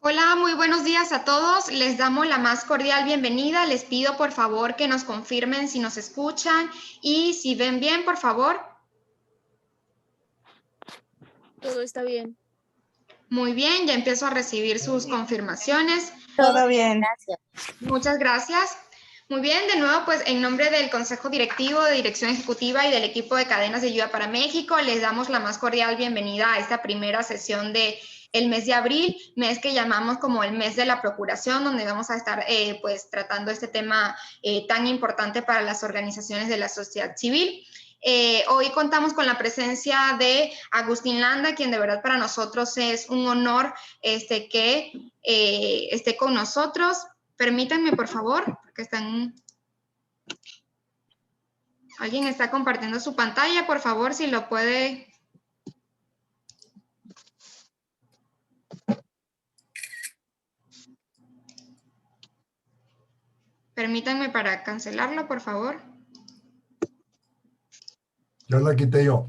Hola, muy buenos días a todos. Les damos la más cordial bienvenida. Les pido por favor que nos confirmen si nos escuchan y si ven bien, por favor. Todo está bien. Muy bien, ya empiezo a recibir sus confirmaciones. Todo bien. Gracias. Muchas gracias. Muy bien, de nuevo, pues en nombre del Consejo Directivo, de Dirección Ejecutiva y del equipo de Cadenas de Ayuda para México, les damos la más cordial bienvenida a esta primera sesión de el mes de abril, mes que llamamos como el mes de la procuración, donde vamos a estar pues tratando este tema tan importante para las organizaciones de la sociedad civil. Hoy contamos con la presencia de Agustín Landa, quien de verdad para nosotros es un honor que esté con nosotros. Permítanme, por favor, porque alguien está compartiendo su pantalla, por favor, si lo puede. Permítanme para cancelarlo, por favor. Ya la quité yo.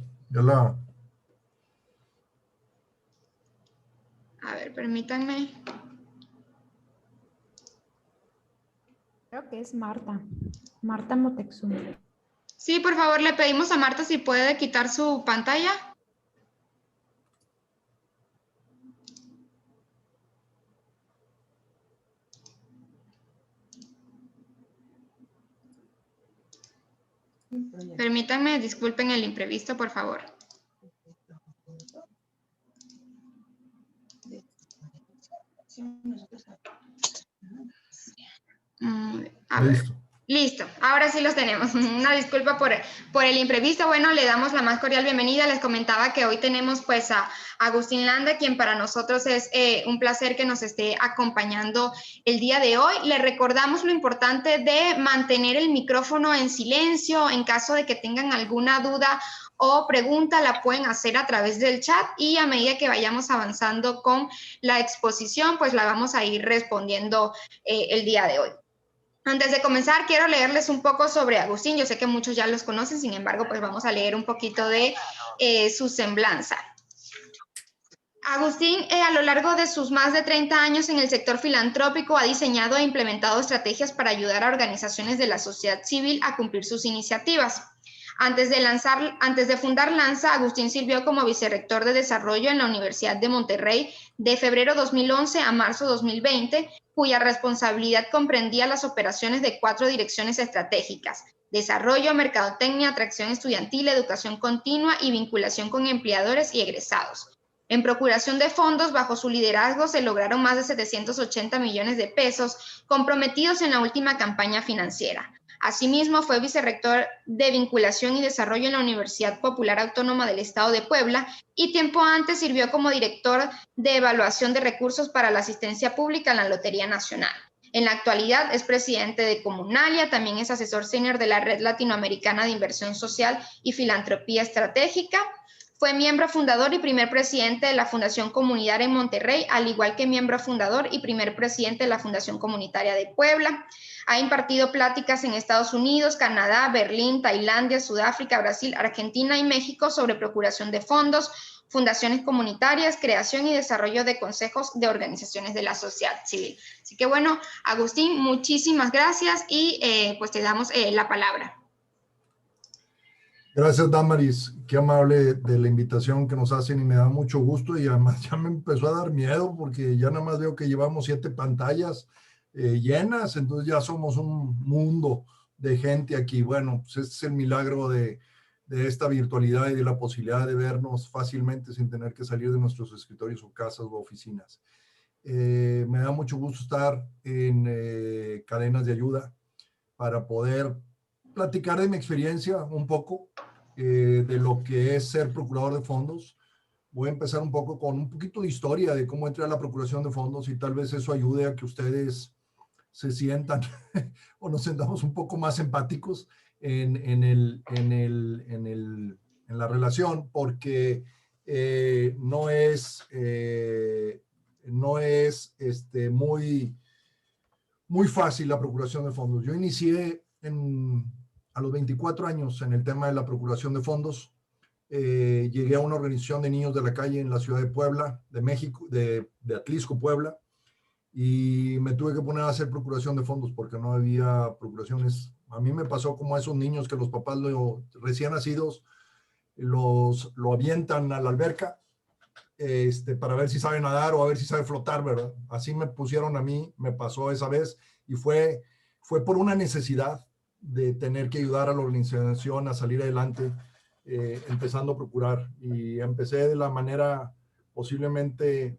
A ver, permítanme. Creo que es Marta. Marta Motexum. Sí, por favor, le pedimos a Marta si puede quitar su pantalla. Permítanme, disculpen el imprevisto, por favor. A ver. Listo, ahora sí los tenemos. Una disculpa por el imprevisto. Bueno, le damos la más cordial bienvenida. Les comentaba que hoy tenemos pues a Agustín Landa, quien para nosotros es un placer que nos esté acompañando el día de hoy. Le recordamos lo importante de mantener el micrófono en silencio. En caso de que tengan alguna duda o pregunta, la pueden hacer a través del chat y a medida que vayamos avanzando con la exposición, pues la vamos a ir respondiendo el día de hoy. Antes de comenzar, quiero leerles un poco sobre Agustín. Yo sé que muchos ya los conocen, sin embargo, pues vamos a leer un poquito de su semblanza. Agustín, a lo largo de sus más de 30 años en el sector filantrópico, ha diseñado e implementado estrategias para ayudar a organizaciones de la sociedad civil a cumplir sus iniciativas. Antes de fundar Lanza, Agustín sirvió como vicerrector de desarrollo en la Universidad de Monterrey de febrero 2011 a marzo 2020, cuya responsabilidad comprendía las operaciones de 4 direcciones estratégicas: desarrollo, mercadotecnia, atracción estudiantil, educación continua y vinculación con empleadores y egresados. En procuración de fondos, bajo su liderazgo, se lograron más de 780 millones de pesos comprometidos en la última campaña financiera. Asimismo, fue vicerrector de Vinculación y Desarrollo en la Universidad Popular Autónoma del Estado de Puebla y tiempo antes sirvió como director de Evaluación de Recursos para la Asistencia Pública en la Lotería Nacional. En la actualidad es presidente de Comunalia, también es asesor senior de la Red Latinoamericana de Inversión Social y Filantropía Estratégica. Fue miembro fundador y primer presidente de la Fundación Comunitaria en Monterrey, al igual que miembro fundador y primer presidente de la Fundación Comunitaria de Puebla. Ha impartido pláticas en Estados Unidos, Canadá, Berlín, Tailandia, Sudáfrica, Brasil, Argentina y México sobre procuración de fondos, fundaciones comunitarias, creación y desarrollo de consejos de organizaciones de la sociedad civil. Así que bueno, Agustín, muchísimas gracias y pues te damos la palabra. Gracias, Damaris. Qué amable de la invitación que nos hacen y me da mucho gusto, y además ya me empezó a dar miedo porque ya nada más veo que llevamos 7 pantallas llenas, entonces ya somos un mundo de gente aquí. Bueno, pues este es el milagro de esta virtualidad y de la posibilidad de vernos fácilmente sin tener que salir de nuestros escritorios o casas o oficinas. Me da mucho gusto estar en Cadenas de Ayuda para poder platicar de mi experiencia un poco, de lo que es ser procurador de fondos. Voy a empezar un poco con un poquito de historia de cómo entré a la procuración de fondos y tal vez eso ayude a que ustedes se sientan o nos sentamos un poco más empáticos en la relación, porque no es muy fácil la procuración de fondos. Yo inicié a los 24 años en el tema de la procuración de fondos. Llegué a una organización de niños de la calle en la ciudad de Puebla, de México, de Atlisco, Puebla, y me tuve que poner a hacer procuración de fondos porque no había procuraciones. A mí me pasó como a esos niños que los papás recién nacidos lo avientan a la alberca para ver si sabe nadar o a ver si sabe flotar, ¿verdad? Así me pusieron a mí, me pasó esa vez y fue por una necesidad de tener que ayudar a la organización a salir adelante, empezando a procurar. Y empecé de la manera posiblemente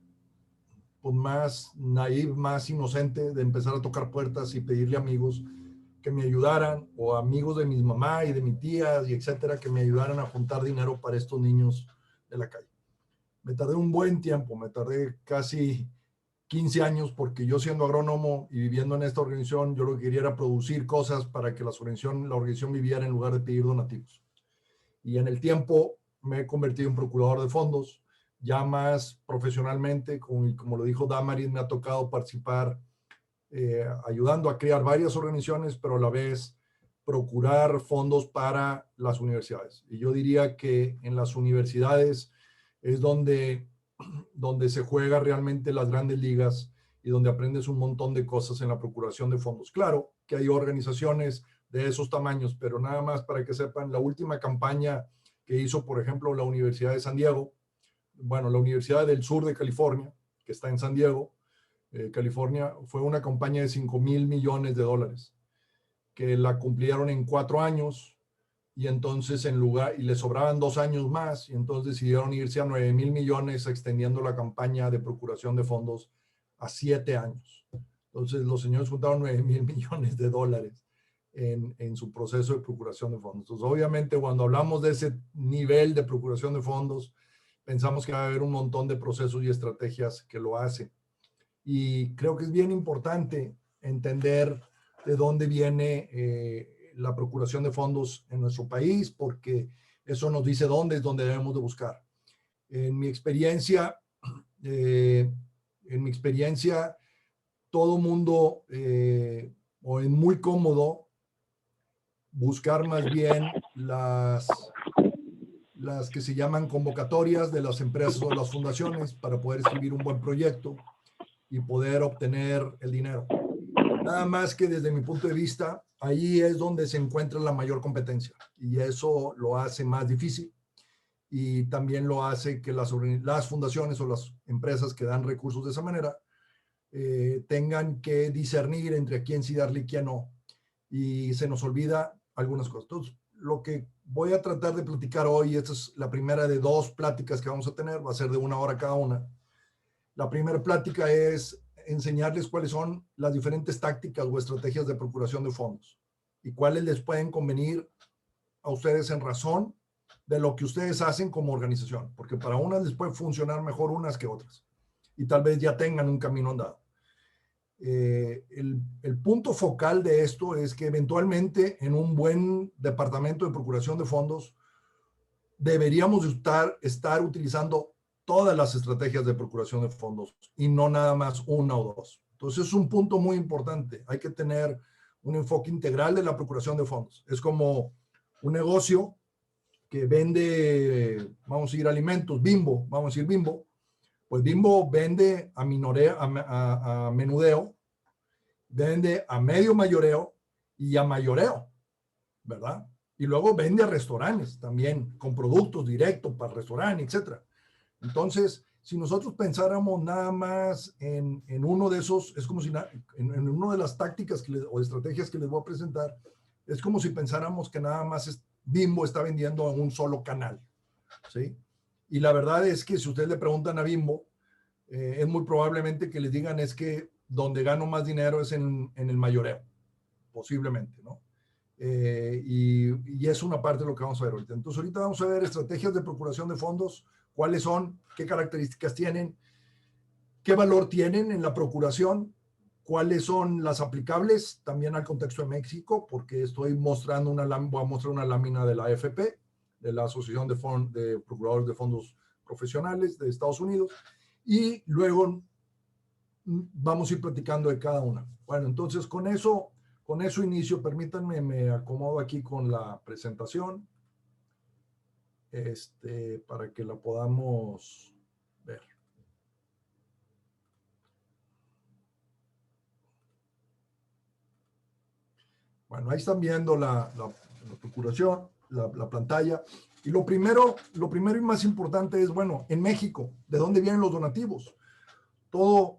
pues, más naive, más inocente, de empezar a tocar puertas y pedirle a amigos que me ayudaran, o amigos de mi mamá y de mi tía, y etcétera, que me ayudaran a juntar dinero para estos niños de la calle. Me tardé un buen tiempo, me tardé casi 15 años, porque yo siendo agrónomo y viviendo en esta organización, yo lo que quería era producir cosas para que la organización viviera en lugar de pedir donativos. Y en el tiempo me he convertido en procurador de fondos, ya más profesionalmente, como lo dijo Damaris, me ha tocado participar ayudando a crear varias organizaciones, pero a la vez procurar fondos para las universidades. Y yo diría que en las universidades es donde se juega realmente las grandes ligas y donde aprendes un montón de cosas en la procuración de fondos. Claro que hay organizaciones de esos tamaños, pero nada más para que sepan, la última campaña que hizo, por ejemplo, la Universidad de San Diego, bueno, la Universidad del Sur de California, que está en San Diego, California, fue una campaña de $5,000 millones, que la cumplieron en 4 años, y entonces y le sobraban 2 años más, y entonces decidieron irse a 9,000 millones, extendiendo la campaña de procuración de fondos a 7 años. Entonces los señores juntaron 9,000 millones en su proceso de procuración de fondos. Entonces, obviamente, cuando hablamos de ese nivel de procuración de fondos, pensamos que va a haber un montón de procesos y estrategias que lo hacen. Y creo que es bien importante entender de dónde viene la procuración de fondos en nuestro país, porque eso nos dice dónde es donde debemos de buscar. En mi experiencia, todo mundo o es muy cómodo buscar más bien las que se llaman convocatorias de las empresas o las fundaciones para poder escribir un buen proyecto y poder obtener el dinero. Nada más que desde mi punto de vista, ahí es donde se encuentra la mayor competencia, y eso lo hace más difícil, y también lo hace que las fundaciones o las empresas que dan recursos de esa manera tengan que discernir entre a quién sí darle y quién no, y se nos olvida algunas cosas. Entonces, lo que voy a tratar de platicar hoy, esta es la primera de 2 pláticas que vamos a tener, va a ser de 1 hora cada una. La primera plática es enseñarles cuáles son las diferentes tácticas o estrategias de procuración de fondos y cuáles les pueden convenir a ustedes en razón de lo que ustedes hacen como organización, porque para unas les puede funcionar mejor unas que otras, y tal vez ya tengan un camino andado. El punto focal de esto es que eventualmente en un buen departamento de procuración de fondos deberíamos estar utilizando todas las estrategias de procuración de fondos y no nada más 1 o 2. Entonces es un punto muy importante. Hay que tener un enfoque integral de la procuración de fondos. Es como un negocio que vende, vamos a decir, alimentos, Bimbo, vamos a decir Bimbo. Pues Bimbo vende a menudeo, vende a medio mayoreo y a mayoreo, ¿verdad? Y luego vende a restaurantes también con productos directos para el restaurante, etcétera. Entonces, si nosotros pensáramos nada más en uno de esos, es como si en una de las tácticas o estrategias que les voy a presentar, es como si pensáramos que nada más Bimbo está vendiendo en un solo canal, ¿sí? Y la verdad es que si ustedes le preguntan a Bimbo, es muy probablemente que les digan es que donde gano más dinero es en el mayoreo, posiblemente, ¿no? Y es una parte de lo que vamos a ver ahorita. Entonces, ahorita vamos a ver estrategias de procuración de fondos, cuáles son, qué características tienen, qué valor tienen en la procuración, cuáles son las aplicables también al contexto de México, porque voy a mostrar una lámina de la AFP, de la Asociación de Procuradores de Fondos Profesionales de Estados Unidos, y luego vamos a ir platicando de cada una. Bueno, entonces con eso inicio. Permítanme, me acomodo aquí con la presentación para que la podamos ver. Bueno, ahí están viendo la procuración, la pantalla. Y lo primero y más importante es, bueno, en México, ¿de dónde vienen los donativos?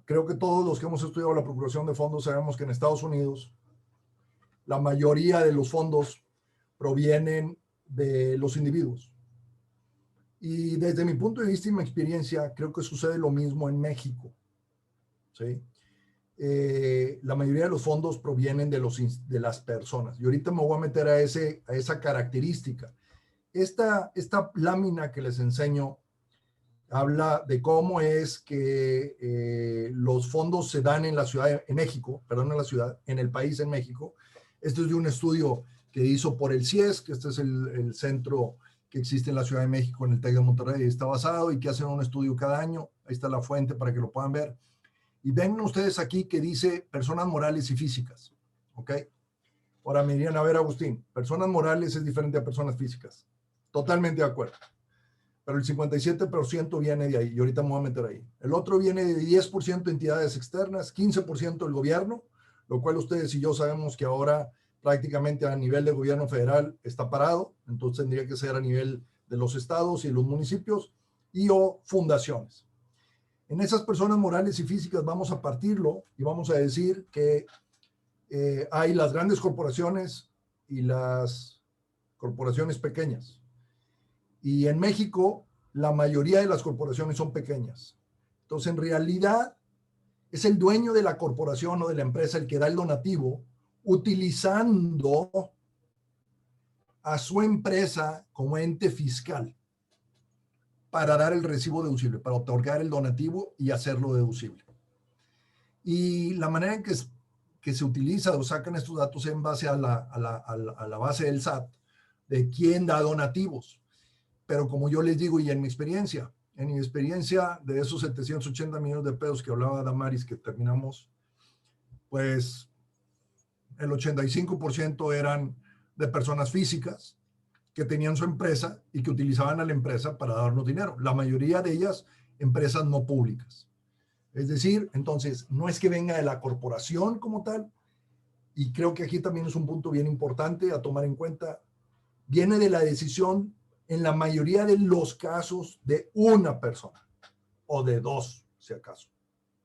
Creo que todos los que hemos estudiado la procuración de fondos sabemos que en Estados Unidos la mayoría de los fondos provienen de los individuos. Y desde mi punto de vista y mi experiencia, creo que sucede lo mismo en México. ¿Sí? La mayoría de los fondos provienen de las personas. Y ahorita me voy a meter a esa característica. Esta lámina que les enseño habla de cómo es que los fondos se dan en la ciudad, en México, perdón, en el país, en México. Esto es de un estudio que hizo por el CIES, que este es el centro que existe en la Ciudad de México, en el TEC de Monterrey, está basado y que hacen un estudio cada año. Ahí está la fuente para que lo puedan ver. Y ven ustedes aquí que dice personas morales y físicas, ¿ok? Ahora me dirían, a ver, Agustín, personas morales es diferente a personas físicas. Totalmente de acuerdo. Pero el 57% viene de ahí, y ahorita me voy a meter ahí. El otro viene de 10% entidades externas, 15% el gobierno, lo cual ustedes y yo sabemos que ahora prácticamente a nivel de gobierno federal está parado, entonces tendría que ser a nivel de los estados y los municipios, y o fundaciones. En esas personas morales y físicas vamos a partirlo y vamos a decir que hay las grandes corporaciones y las corporaciones pequeñas. Y en México, la mayoría de las corporaciones son pequeñas. Entonces, en realidad, es el dueño de la corporación o de la empresa el que da el donativo, utilizando a su empresa como ente fiscal para dar el recibo deducible, para otorgar el donativo y hacerlo deducible. Y la manera en que se utiliza o sacan estos datos en base a la base del SAT, de quién da donativos. Pero como yo les digo, y en mi experiencia de esos 780 millones de pesos que hablaba Damaris que terminamos, pues el 85% eran de personas físicas que tenían su empresa y que utilizaban a la empresa para darnos dinero. La mayoría de ellas, empresas no públicas. Es decir, entonces, no es que venga de la corporación como tal, y creo que aquí también es un punto bien importante a tomar en cuenta, viene de la decisión, en la mayoría de los casos, de una persona, o de dos, si acaso.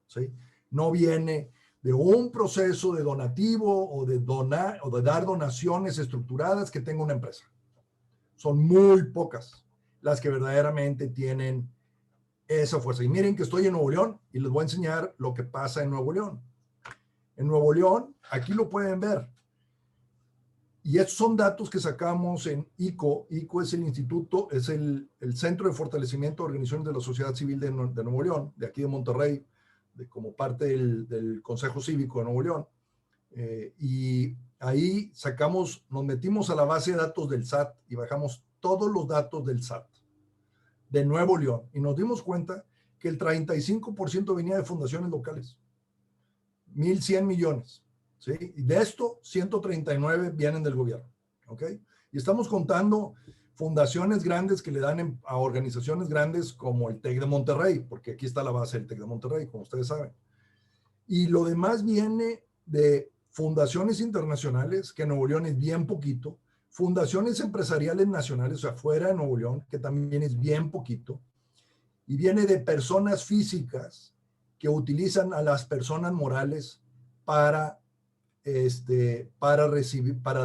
¿Sí? No viene de un proceso de donativo o de dar donaciones estructuradas que tenga una empresa. Son muy pocas las que verdaderamente tienen esa fuerza. Y miren que estoy en Nuevo León y les voy a enseñar lo que pasa en Nuevo León. En Nuevo León, aquí lo pueden ver. Y estos son datos que sacamos en ICO. ICO es el instituto, es el Centro de Fortalecimiento de Organizaciones de la Sociedad Civil de Nuevo León, de aquí de Monterrey, como parte del Consejo Cívico de Nuevo León. Y ahí nos metimos a la base de datos del SAT y bajamos todos los datos del SAT de Nuevo León y nos dimos cuenta que el 35% venía de fundaciones locales, 1,100 millones, ¿sí? Y de esto, 139 vienen del gobierno, ¿ok? Y estamos contando fundaciones grandes que le dan a organizaciones grandes como el TEC de Monterrey, porque aquí está la base del TEC de Monterrey, como ustedes saben. Y lo demás viene de fundaciones internacionales, que en Nuevo León es bien poquito, fundaciones empresariales nacionales, o sea, fuera de Nuevo León, que también es bien poquito, y viene de personas físicas que utilizan a las personas morales para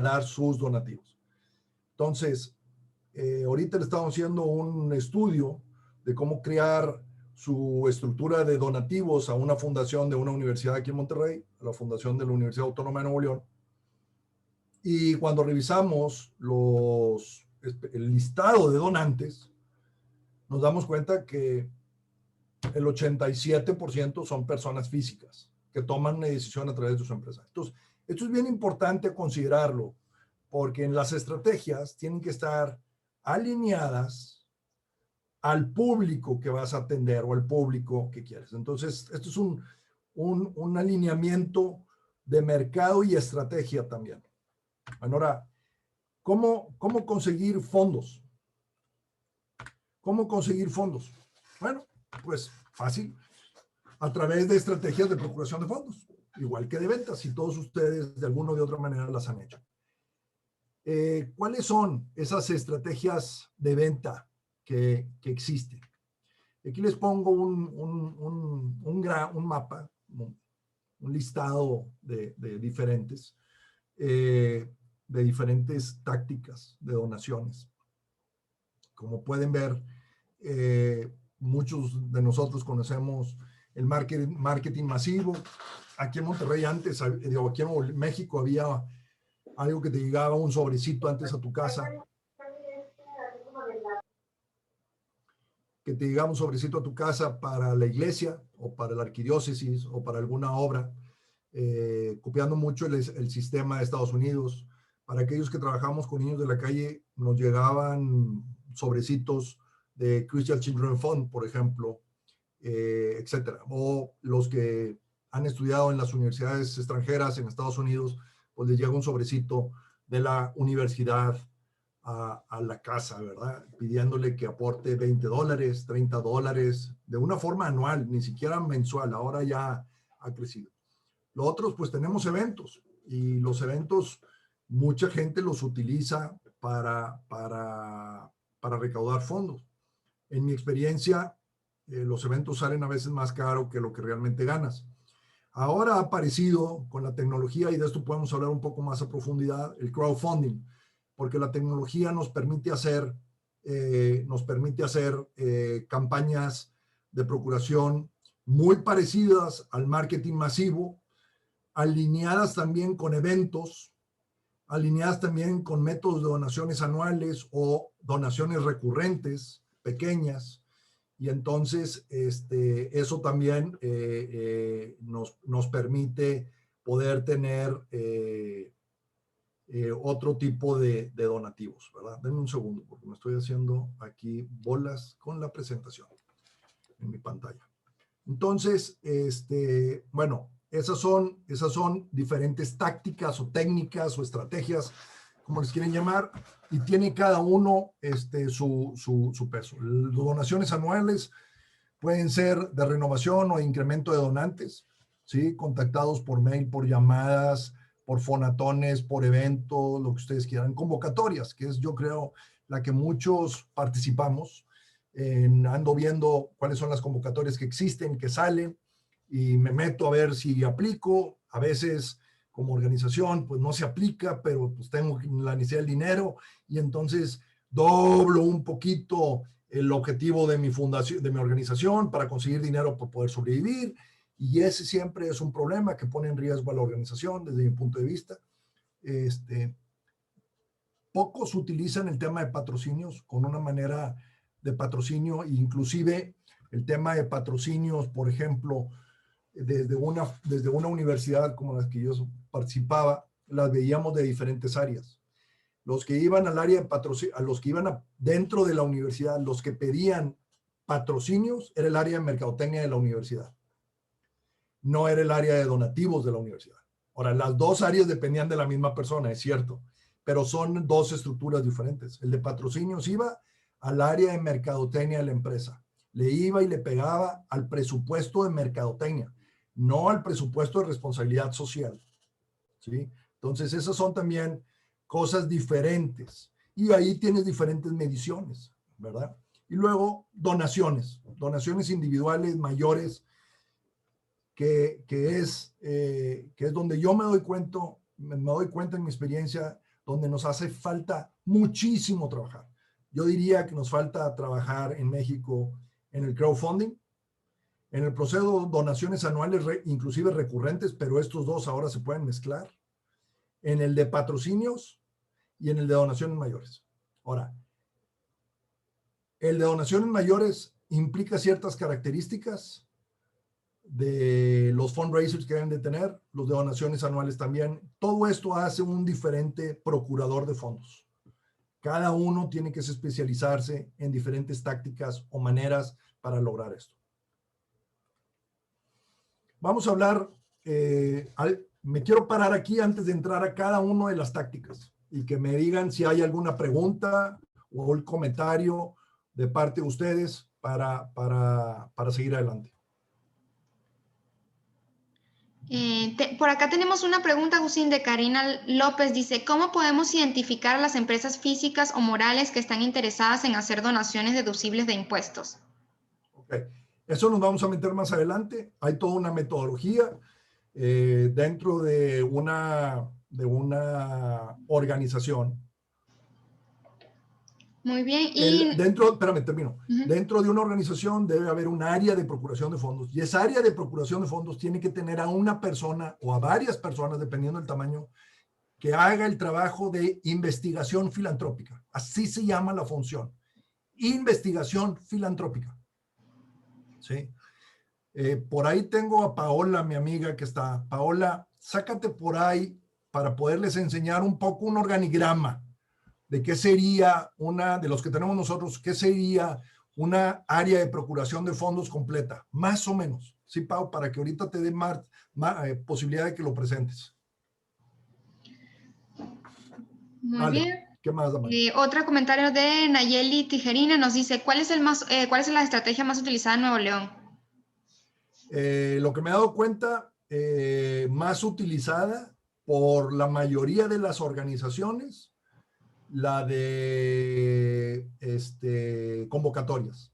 dar sus donativos. Entonces, ahorita le estamos haciendo un estudio de cómo crear su estructura de donativos a una fundación de una universidad aquí en Monterrey, la fundación de la Universidad Autónoma de Nuevo León. Y cuando revisamos el listado de donantes, nos damos cuenta que el 87% son personas físicas que toman una decisión a través de su empresa. Entonces, esto es bien importante considerarlo, porque en las estrategias tienen que estar alineadas al público que vas a atender o al público que quieres. Entonces, esto es un alineamiento de mercado y estrategia también. Bueno, ahora, ¿cómo conseguir fondos? ¿Cómo conseguir fondos? Bueno, pues fácil, a través de estrategias de procuración de fondos, igual que de ventas, y todos ustedes de alguna o de otra manera las han hecho. ¿Cuáles son esas estrategias de venta que existen? Aquí les pongo un mapa, un listado de diferentes tácticas de donaciones. Como pueden ver, muchos de nosotros conocemos el marketing masivo. Aquí en Monterrey antes, digo, aquí en México había algo que te llegaba un sobrecito antes a tu casa. Que te llegaba un sobrecito a tu casa para la iglesia o para la arquidiócesis o para alguna obra, copiando mucho el sistema de Estados Unidos. Para aquellos que trabajamos con niños de la calle, nos llegaban sobrecitos de Christian Children's Fund, por ejemplo, etcétera. O los que han estudiado en las universidades extranjeras en Estados Unidos, pues les llega un sobrecito de la universidad a la casa, ¿verdad? Pidiéndole que aporte $20, $30, de una forma anual, ni siquiera mensual, ahora ya ha crecido. Los otros, pues tenemos eventos, y los eventos, mucha gente los utiliza para recaudar fondos. En mi experiencia, los eventos salen a veces más caro que lo que realmente ganas. Ahora ha aparecido con la tecnología, y de esto podemos hablar un poco más a profundidad, el crowdfunding, porque la tecnología nos permite hacer campañas de procuración muy parecidas al marketing masivo, alineadas también con eventos, alineadas también con métodos de donaciones anuales o donaciones recurrentes, pequeñas, y entonces eso también nos permite poder tener otro tipo de donativos, ¿verdad? Denme un segundo porque me estoy haciendo aquí bolas con la presentación en mi pantalla. Entonces, bueno, esas son diferentes tácticas o técnicas o estrategias, como les quieren llamar, y tiene cada uno su peso. Las donaciones anuales pueden ser de renovación o de incremento de donantes, ¿sí? Contactados por mail, por llamadas, por fonatones, por eventos, lo que ustedes quieran, convocatorias, que es, yo creo, la que muchos participamos. Ando viendo cuáles son las convocatorias que existen, que salen, y me meto a ver si aplico. A veces, como organización, pues no se aplica, pero pues tengo la necesidad del dinero, y entonces doblo un poquito el objetivo de mi fundación, de mi organización, para conseguir dinero para poder sobrevivir. Y ese siempre es un problema que pone en riesgo a la organización desde mi punto de vista. Pocos utilizan el tema de patrocinios con una manera de patrocinio, inclusive el tema de patrocinios, por ejemplo, desde una universidad como la que yo participaba, las veíamos de diferentes áreas. Los que iban al área de patrocinio, a los que iban dentro de la universidad, los que pedían patrocinios, era el área de mercadotecnia de la universidad. No era el área de donativos de la universidad. Ahora, las dos áreas dependían de la misma persona, es cierto, pero son dos estructuras diferentes. El de patrocinios iba al área de mercadotecnia de la empresa. Le iba y le pegaba al presupuesto de mercadotecnia, no al presupuesto de responsabilidad social, ¿sí? Entonces, esas son también cosas diferentes. Y ahí tienes diferentes mediciones, ¿verdad? Y luego, donaciones individuales mayores, que es donde yo me doy cuenta en mi experiencia, donde nos hace falta muchísimo trabajar. Yo diría que nos falta trabajar en México en el crowdfunding, en el proceso de donaciones anuales, inclusive recurrentes, pero estos dos ahora se pueden mezclar, en el de patrocinios y en el de donaciones mayores. Ahora, el de donaciones mayores implica ciertas características de los fundraisers que deben de tener, los de donaciones anuales también. Todo esto hace un diferente procurador de fondos. Cada uno tiene que especializarse en diferentes tácticas o maneras para lograr esto. Vamos a hablar, me quiero parar aquí antes de entrar a cada una de las tácticas y que me digan si hay alguna pregunta o el comentario de parte de ustedes para seguir adelante. Por acá tenemos una pregunta, Agustín, de Karina López. Dice, ¿cómo podemos identificar a las empresas físicas o morales que están interesadas en hacer donaciones deducibles de impuestos? Okay. Eso nos vamos a meter más adelante. Hay toda una metodología dentro de una organización. Muy bien. Y Espérame, termino. Dentro de una organización debe haber un área de procuración de fondos, y esa área de procuración de fondos tiene que tener a una persona o a varias personas, dependiendo del tamaño, que haga el trabajo de investigación filantrópica. Así se llama la función. Investigación filantrópica. ¿Sí? Por ahí tengo a Paola, mi amiga que está. Paola, sácate por ahí para poderles enseñar un poco un organigrama de qué sería de los que tenemos nosotros, qué sería una área de procuración de fondos completa, más o menos. Sí, Pau, para que ahorita te dé más posibilidad de que lo presentes. muy bien. ¿Qué más, Damaris? Otro comentario de Nayeli Tijerina nos dice, ¿cuál es la estrategia más utilizada en Nuevo León? Lo que me he dado cuenta, más utilizada por la mayoría de las organizaciones, la de convocatorias.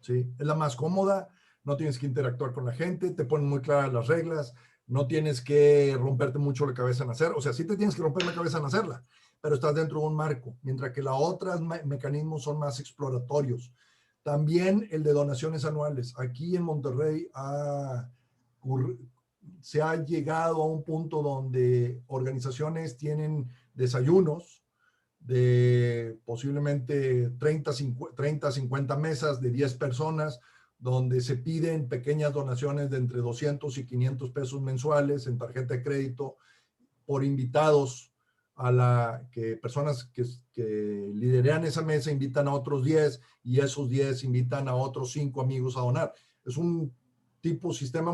¿Sí? Es la más cómoda, no tienes que interactuar con la gente, te ponen muy claras las reglas, no tienes que romperte mucho la cabeza en hacer, o sea, sí te tienes que romper la cabeza en hacerla, pero estás dentro de un marco, mientras que los otros mecanismos son más exploratorios. También el de donaciones anuales. Aquí en Monterrey se ha llegado a un punto donde organizaciones tienen desayunos de posiblemente 30, 50 mesas de 10 personas, donde se piden pequeñas donaciones de entre 200 y 500 pesos mensuales en tarjeta de crédito por invitados personas que lideran esa mesa invitan a otros 10 y esos 10 invitan a otros 5 amigos a donar. Es un tipo sistema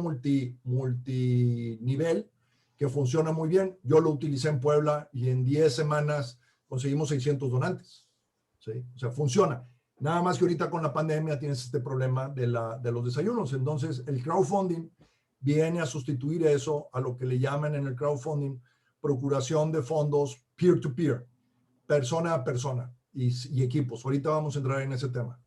multinivel que funciona muy bien. Yo lo utilicé en Puebla y en 10 semanas conseguimos 600 donantes. ¿Sí? O sea, funciona. Nada más que ahorita con la pandemia tienes este problema de los desayunos. Entonces, el crowdfunding viene a sustituir eso, a lo que le llaman en el crowdfunding procuración de fondos peer-to-peer, persona a persona y equipos. Ahorita vamos a entrar en ese tema.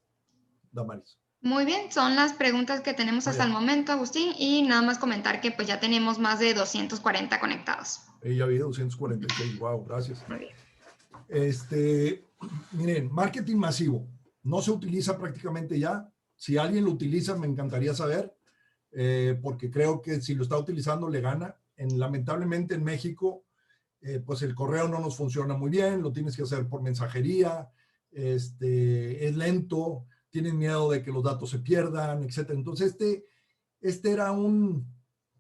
Damaris. Muy bien, son las preguntas que tenemos hasta el momento, Agustín, y nada más comentar que pues ya tenemos más de 240 conectados. Ya había 246, wow, gracias. Muy bien. Miren, marketing masivo no se utiliza prácticamente ya. Si alguien lo utiliza, me encantaría saber, porque creo que si lo está utilizando le gana. Lamentablemente en México, pues el correo no nos funciona muy bien, lo tienes que hacer por mensajería, es lento, tienen miedo de que los datos se pierdan, etc. Entonces, era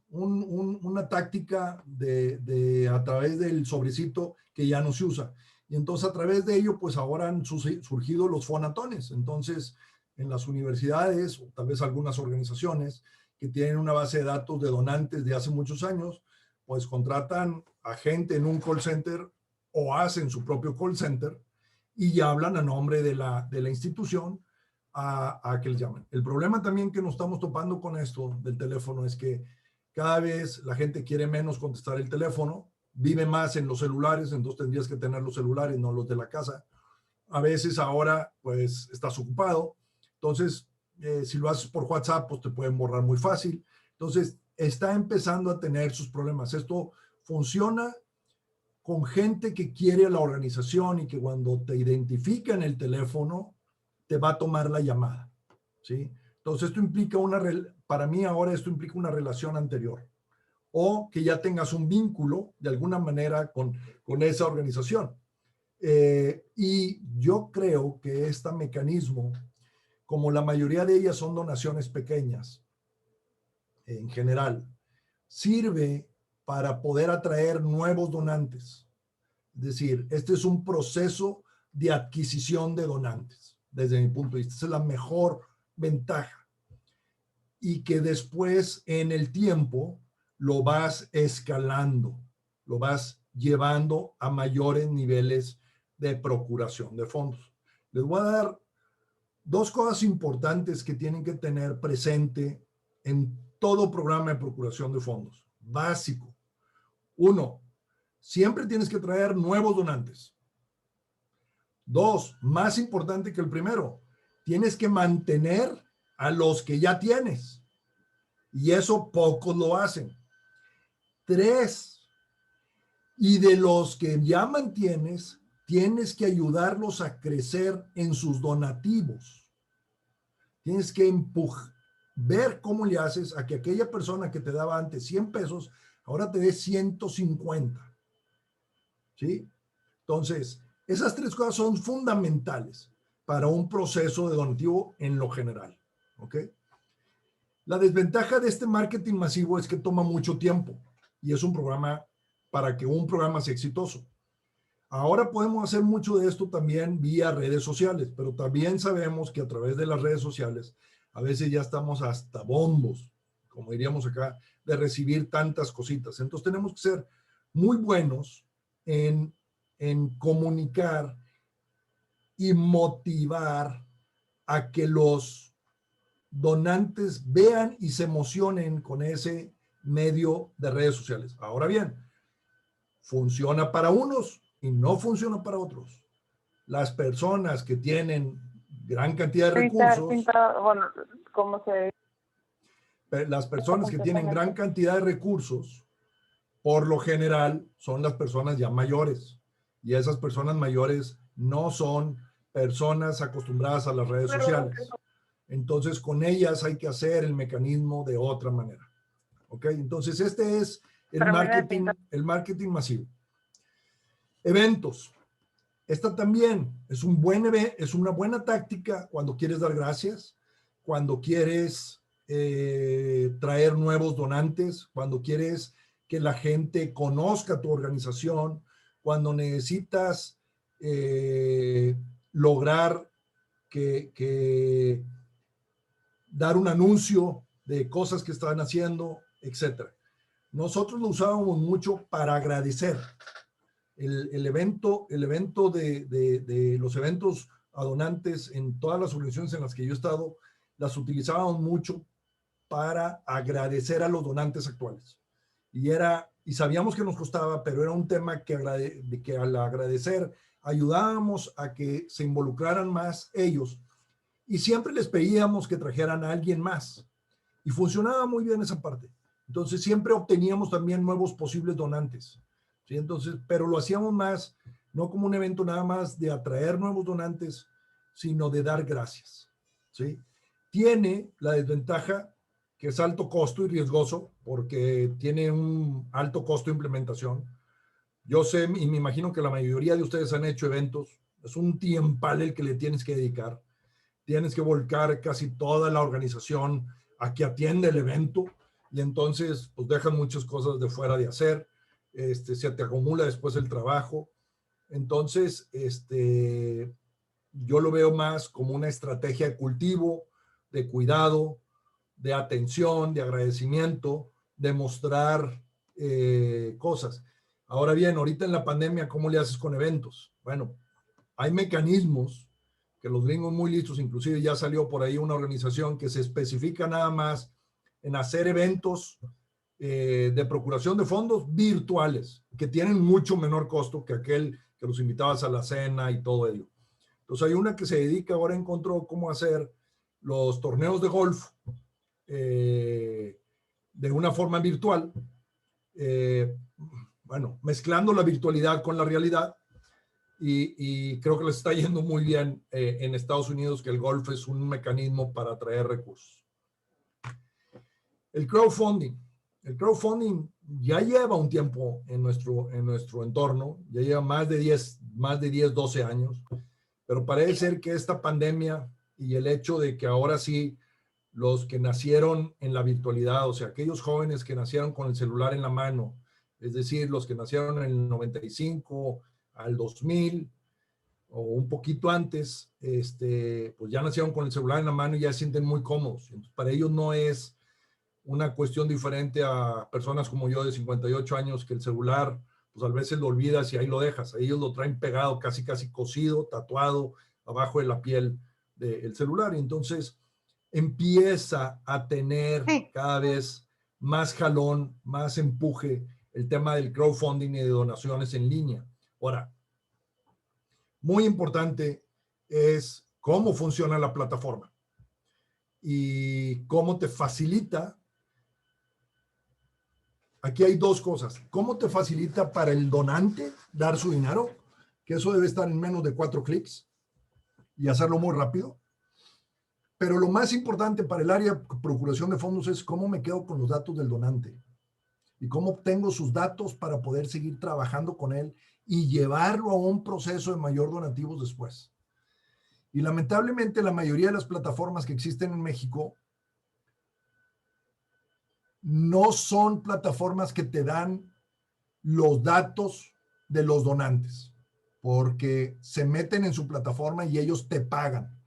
una táctica a través del sobrecito que ya no se usa. Y entonces a través de ello, pues ahora han surgido los fonatones. Entonces, en las universidades, o tal vez algunas organizaciones que tienen una base de datos de donantes de hace muchos años, pues contratan a gente en un call center o hacen su propio call center y hablan a nombre de la institución a que les llamen. El problema también que nos estamos topando con esto del teléfono es que cada vez la gente quiere menos contestar el teléfono, vive más en los celulares, entonces tendrías que tener los celulares, no los de la casa. A veces ahora, pues, estás ocupado. Entonces, si lo haces por WhatsApp, pues te pueden borrar muy fácil. Entonces, está empezando a tener sus problemas. Esto funciona con gente que quiere a la organización y que cuando te identifica en el teléfono, te va a tomar la llamada, ¿sí? Entonces, esto implica para mí ahora esto implica una relación anterior o que ya tengas un vínculo de alguna manera con esa organización. Y yo creo que este mecanismo, como la mayoría de ellas son donaciones pequeñas, en general, sirve para poder atraer nuevos donantes. Es decir, este es un proceso de adquisición de donantes, desde mi punto de vista. Esa es la mejor ventaja. Y que después, en el tiempo, lo vas escalando, lo vas llevando a mayores niveles de procuración de fondos. Les voy a dar dos cosas importantes que tienen que tener presente en todo programa de procuración de fondos. básico. 1, siempre tienes que traer nuevos donantes. 2, más importante que el primero, tienes que mantener a los que ya tienes. Y eso pocos lo hacen. 3, y de los que ya mantienes, tienes que ayudarlos a crecer en sus donativos. Tienes que ver cómo le haces a que aquella persona que te daba antes 100 pesos, ahora te dé 150. ¿Sí? Entonces, esas 3 cosas son fundamentales para un proceso de donativo en lo general. ¿Ok? La desventaja de este marketing masivo es que toma mucho tiempo y es un programa para que un programa sea exitoso. Ahora podemos hacer mucho de esto también vía redes sociales, pero también sabemos que a través de las redes sociales a veces ya estamos hasta bombos, como diríamos acá, de recibir tantas cositas. Entonces tenemos que ser muy buenos en comunicar y motivar a que los donantes vean y se emocionen con ese medio de redes sociales. Ahora bien, funciona para unos y no funciona para otros. Las personas que tienen gran cantidad de recursos, bueno, ¿cómo se las personas que tienen gran cantidad de recursos, por lo general son las personas ya mayores. Y esas personas mayores no son personas acostumbradas a las redes sociales. Entonces, con ellas hay que hacer el mecanismo de otra manera. ¿Ok? Entonces, este es el marketing masivo. Eventos. Esta también es una buena táctica cuando quieres dar gracias, cuando quieres traer nuevos donantes, cuando quieres que la gente conozca tu organización, cuando necesitas lograr que dar un anuncio de cosas que están haciendo, etc. Nosotros lo usábamos mucho para agradecer. El evento de los eventos a donantes en todas las organizaciones en las que yo he estado, las utilizábamos mucho para agradecer a los donantes actuales. Y sabíamos que nos costaba, pero era un tema que al agradecer ayudábamos a que se involucraran más ellos. Y siempre les pedíamos que trajeran a alguien más. Y funcionaba muy bien esa parte. Entonces siempre obteníamos también nuevos posibles donantes. ¿Sí? Entonces, pero lo hacíamos más, no como un evento nada más de atraer nuevos donantes, sino de dar gracias. ¿Sí? Tiene la desventaja que es alto costo y riesgoso, porque tiene un alto costo de implementación. Yo sé, y me imagino que la mayoría de ustedes han hecho eventos, es un tiempal el que le tienes que dedicar. Tienes que volcar casi toda la organización a que atienda el evento, y entonces pues dejan muchas cosas de fuera de hacer. Se te acumula después el trabajo. Entonces, yo lo veo más como una estrategia de cultivo, de cuidado, de atención, de agradecimiento, de mostrar cosas. Ahora bien, ahorita en la pandemia, ¿cómo le haces con eventos? Bueno, hay mecanismos que los gringos muy listos, inclusive ya salió por ahí una organización que se especifica nada más en hacer eventos de procuración de fondos virtuales, que tienen mucho menor costo que aquel que los invitabas a la cena y todo ello. Entonces hay una que se dedica, ahora encontró cómo hacer los torneos de golf de una forma virtual, bueno, mezclando la virtualidad con la realidad, y creo que les está yendo muy bien en Estados Unidos, que el golf es un mecanismo para atraer recursos. El crowdfunding. El crowdfunding ya lleva un tiempo en nuestro entorno, ya lleva más de 10, 12 años, pero parece ser que esta pandemia y el hecho de que ahora sí los que nacieron en la virtualidad, o sea, aquellos jóvenes que nacieron con el celular en la mano, es decir, los que nacieron en el 95 al 2000 o un poquito antes, pues ya nacieron con el celular en la mano y ya se sienten muy cómodos. Entonces, para ellos no es una cuestión diferente a personas como yo de 58 años, que el celular, pues a veces lo olvidas y ahí lo dejas. Ellos lo traen pegado, casi cosido, tatuado abajo de la piel del celular. Y entonces empieza a tener cada vez más jalón, más empuje el tema del crowdfunding y de donaciones en línea. Ahora, muy importante es cómo funciona la plataforma y cómo te facilita. Aquí hay dos cosas. ¿Cómo te facilita para el donante dar su dinero? Que eso debe estar en menos de 4 clics y hacerlo muy rápido. Pero lo más importante para el área de procuración de fondos es cómo me quedo con los datos del donante y cómo obtengo sus datos para poder seguir trabajando con él y llevarlo a un proceso de mayor donativos después. Y lamentablemente la mayoría de las plataformas que existen en México no son plataformas que te dan los datos de los donantes, porque se meten en su plataforma y ellos te pagan.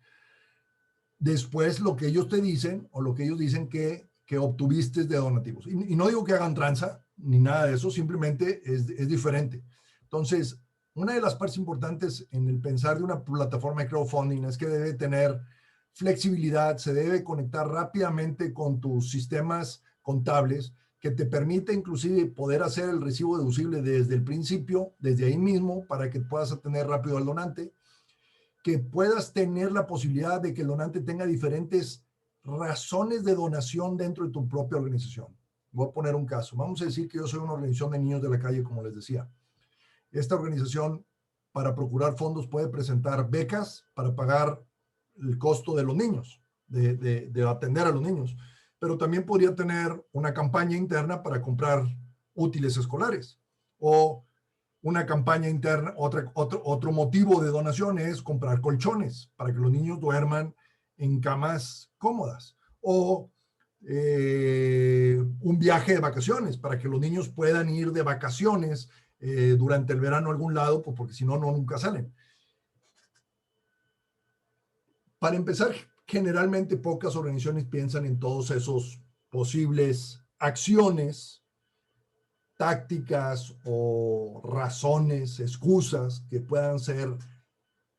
Después lo que ellos te dicen o lo que ellos dicen que obtuviste de donativos. Y no digo que hagan tranza ni nada de eso, simplemente es diferente. Entonces, una de las partes importantes en el pensar de una plataforma de crowdfunding es que debe tener flexibilidad, se debe conectar rápidamente con tus sistemas contables, que te permite inclusive poder hacer el recibo deducible desde el principio, desde ahí mismo, para que puedas atender rápido al donante, que puedas tener la posibilidad de que el donante tenga diferentes razones de donación dentro de tu propia organización. Voy a poner un caso. Vamos a decir que yo soy una organización de niños de la calle, como les decía. Esta organización, para procurar fondos, puede presentar becas para pagar el costo de los niños, de atender a los niños. Pero también podría tener una campaña interna para comprar útiles escolares o una campaña interna, otro motivo de donación es comprar colchones para que los niños duerman en camas cómodas o un viaje de vacaciones para que los niños puedan ir de vacaciones durante el verano a algún lado, pues porque si no, nunca salen. Para empezar, generalmente pocas organizaciones piensan en todos esos posibles acciones, tácticas o razones, excusas que puedan ser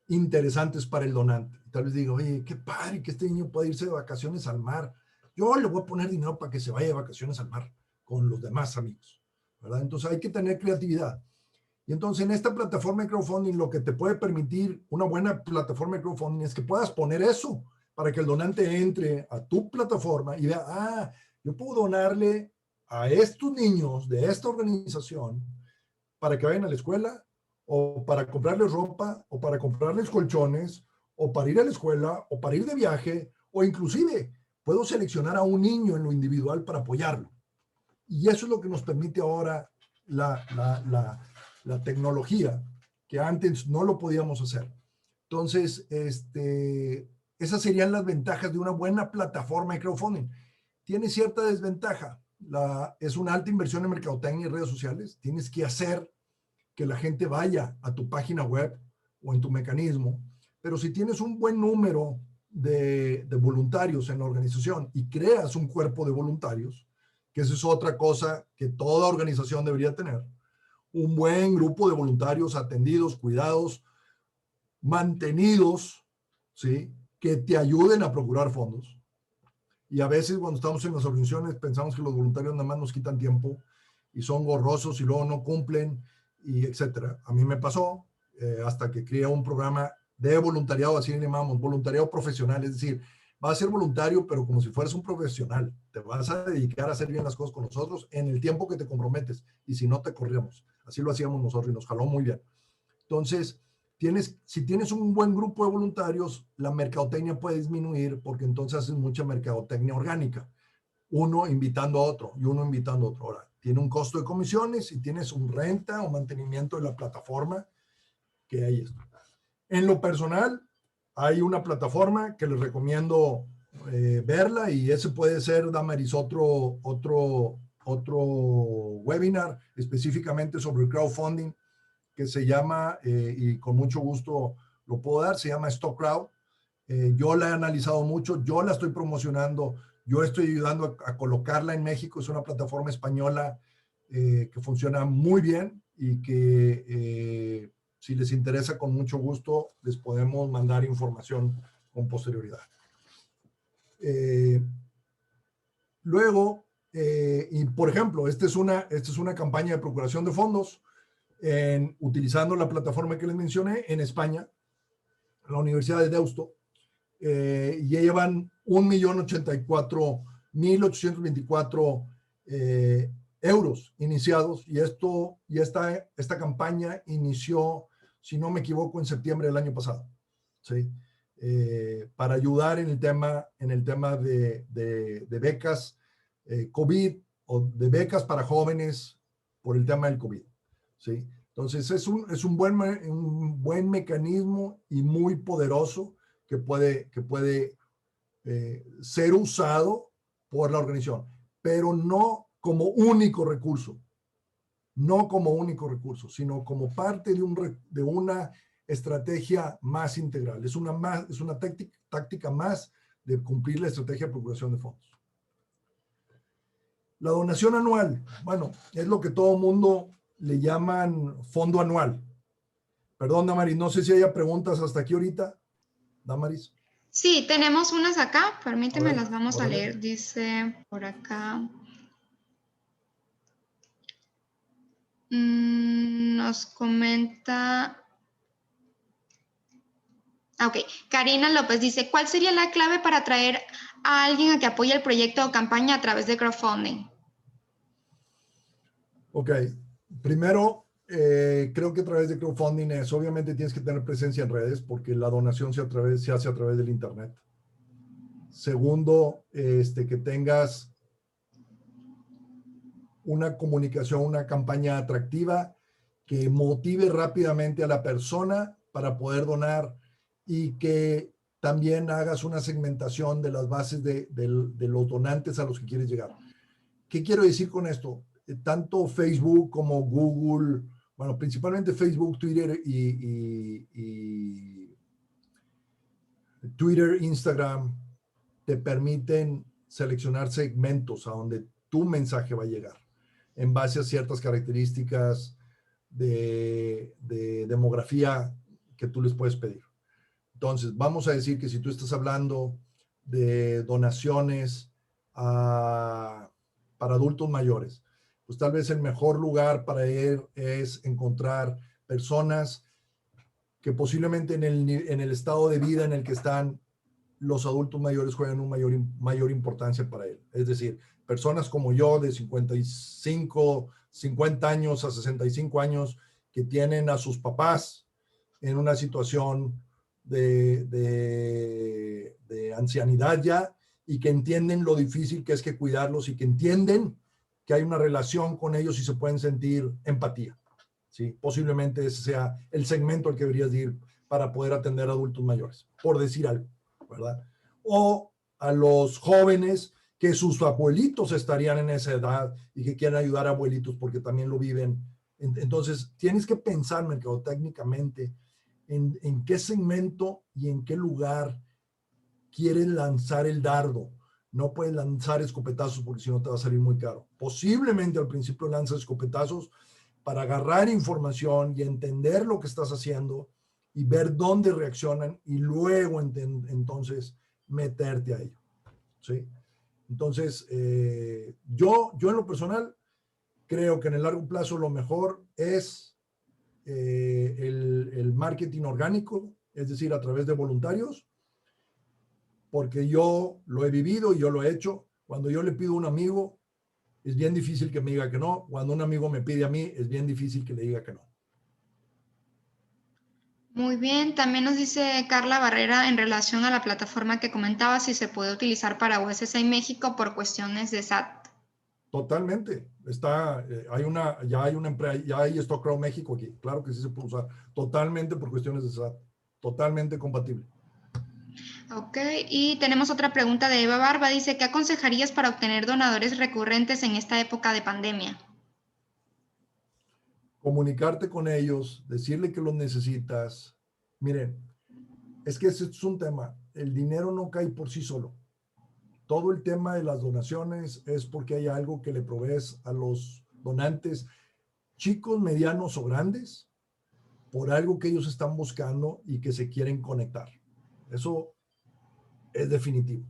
interesantes para el donante. Tal vez diga, oye, qué padre que este niño pueda irse de vacaciones al mar. Yo le voy a poner dinero para que se vaya de vacaciones al mar con los demás amigos, ¿verdad? Entonces hay que tener creatividad. Y entonces en esta plataforma de crowdfunding lo que te puede permitir una buena plataforma de crowdfunding es que puedas poner eso para que el donante entre a tu plataforma y vea, ah, yo puedo donarle a estos niños de esta organización para que vayan a la escuela o para comprarles ropa o para comprarles colchones o para ir a la escuela o para ir de viaje o inclusive puedo seleccionar a un niño en lo individual para apoyarlo. Y eso es lo que nos permite ahora la tecnología, que antes no lo podíamos hacer. Entonces, esas serían las ventajas de una buena plataforma de crowdfunding. Tiene cierta desventaja. Es una alta inversión en mercadotecnia y redes sociales. Tienes que hacer que la gente vaya a tu página web o en tu mecanismo. Pero si tienes un buen número de voluntarios en la organización y creas un cuerpo de voluntarios, que eso es otra cosa que toda organización debería tener, un buen grupo de voluntarios atendidos, cuidados, mantenidos, ¿sí? Que te ayuden a procurar fondos. Y a veces cuando estamos en las organizaciones pensamos que los voluntarios nada más nos quitan tiempo y son gorrosos y luego no cumplen y etcétera. A mí me pasó hasta que creé un programa de voluntariado, así le llamamos, voluntariado profesional, es decir, vas a ser voluntario pero como si fueras un profesional, te vas a dedicar a hacer bien las cosas con nosotros en el tiempo que te comprometes y si no te corríamos. Así lo hacíamos nosotros y nos jaló muy bien. Entonces, si tienes un buen grupo de voluntarios, la mercadotecnia puede disminuir porque entonces haces mucha mercadotecnia orgánica. Uno invitando a otro y uno invitando a otro. Ahora, tiene un costo de comisiones y tienes un renta o mantenimiento de la plataforma que ahí está. En lo personal, hay una plataforma que les recomiendo verla y ese puede ser, Damaris, otro webinar específicamente sobre crowdfunding que se llama, y con mucho gusto lo puedo dar, se llama StockCrowd. Yo la he analizado mucho, yo la estoy promocionando, yo estoy ayudando a colocarla en México, es una plataforma española que funciona muy bien y que si les interesa con mucho gusto les podemos mandar información con posterioridad. Luego, y por ejemplo, esta es una campaña de procuración de fondos utilizando la plataforma que les mencioné en España, la Universidad de Deusto, y ya llevan 1.084.824 euros iniciados, y esta campaña inició, si no me equivoco, en septiembre del año pasado, ¿sí? Para ayudar en el tema de becas COVID, o de becas para jóvenes por el tema del COVID, ¿sí? Entonces es un buen mecanismo y muy poderoso que puede ser usado por la organización, pero no como único recurso, sino como parte de una estrategia más integral. Es una táctica más de cumplir la estrategia de procuración de fondos. La donación anual, bueno, es lo que todo mundo le llaman fondo anual. Perdón, Damaris, no sé si haya preguntas hasta aquí ahorita. Damaris. Sí, tenemos unas acá, permíteme, las vamos a órale. leer. Dice por acá. Nos comenta. Ok, Karina López dice, ¿cuál sería la clave para atraer a alguien a que apoye el proyecto o campaña a través de crowdfunding? Ok, primero, creo que a través de crowdfunding obviamente tienes que tener presencia en redes porque la donación se hace a través del internet. Segundo, que tengas una comunicación, una campaña atractiva que motive rápidamente a la persona para poder donar, y que también hagas una segmentación de las bases de los donantes a los que quieres llegar. ¿Qué quiero decir con esto? Tanto Facebook como Google, bueno, principalmente Facebook, Twitter Instagram, te permiten seleccionar segmentos a donde tu mensaje va a llegar en base a ciertas características de demografía que tú les puedes pedir. Entonces, vamos a decir que si tú estás hablando de donaciones para adultos mayores, pues tal vez el mejor lugar para ir es encontrar personas que posiblemente en el estado de vida en el que están los adultos mayores juegan una mayor importancia para él. Es decir, personas como yo de 50 años a 65 años que tienen a sus papás en una situación de ancianidad ya, y que entienden lo difícil que es que cuidarlos, y que entienden que hay una relación con ellos y se pueden sentir empatía, ¿sí? Posiblemente ese sea el segmento al que deberías ir para poder atender a adultos mayores, por decir algo, ¿verdad? O a los jóvenes que sus abuelitos estarían en esa edad y que quieren ayudar a abuelitos porque también lo viven. Entonces, tienes que pensar mercadotécnicamente en qué segmento y en qué lugar quieres lanzar el dardo. No puedes lanzar escopetazos porque si no te va a salir muy caro. Posiblemente al principio lanzas escopetazos para agarrar información y entender lo que estás haciendo y ver dónde reaccionan, y luego entonces meterte a ello, ¿sí? Entonces, yo en lo personal creo que en el largo plazo lo mejor es el marketing orgánico, es decir, a través de voluntarios, porque yo lo he vivido y yo lo he hecho. Cuando yo le pido a un amigo, es bien difícil que me diga que no. Cuando un amigo me pide a mí, es bien difícil que le diga que no. Muy bien, también nos dice Carla Barrera en relación a la plataforma que comentaba, si se puede utilizar para USSA México por cuestiones de SAT. Totalmente. Ya hay StockCrowd México aquí. Claro que sí se puede usar. Totalmente por cuestiones de SAT. Totalmente compatible. Ok, y tenemos otra pregunta de Eva Barba. Dice, ¿qué aconsejarías para obtener donadores recurrentes en esta época de pandemia? Comunicarte con ellos, decirle que los necesitas. Miren, es que ese es un tema. El dinero no cae por sí solo. Todo el tema de las donaciones es porque hay algo que le provees a los donantes, chicos, medianos o grandes, por algo que ellos están buscando y que se quieren conectar. Eso es definitivo.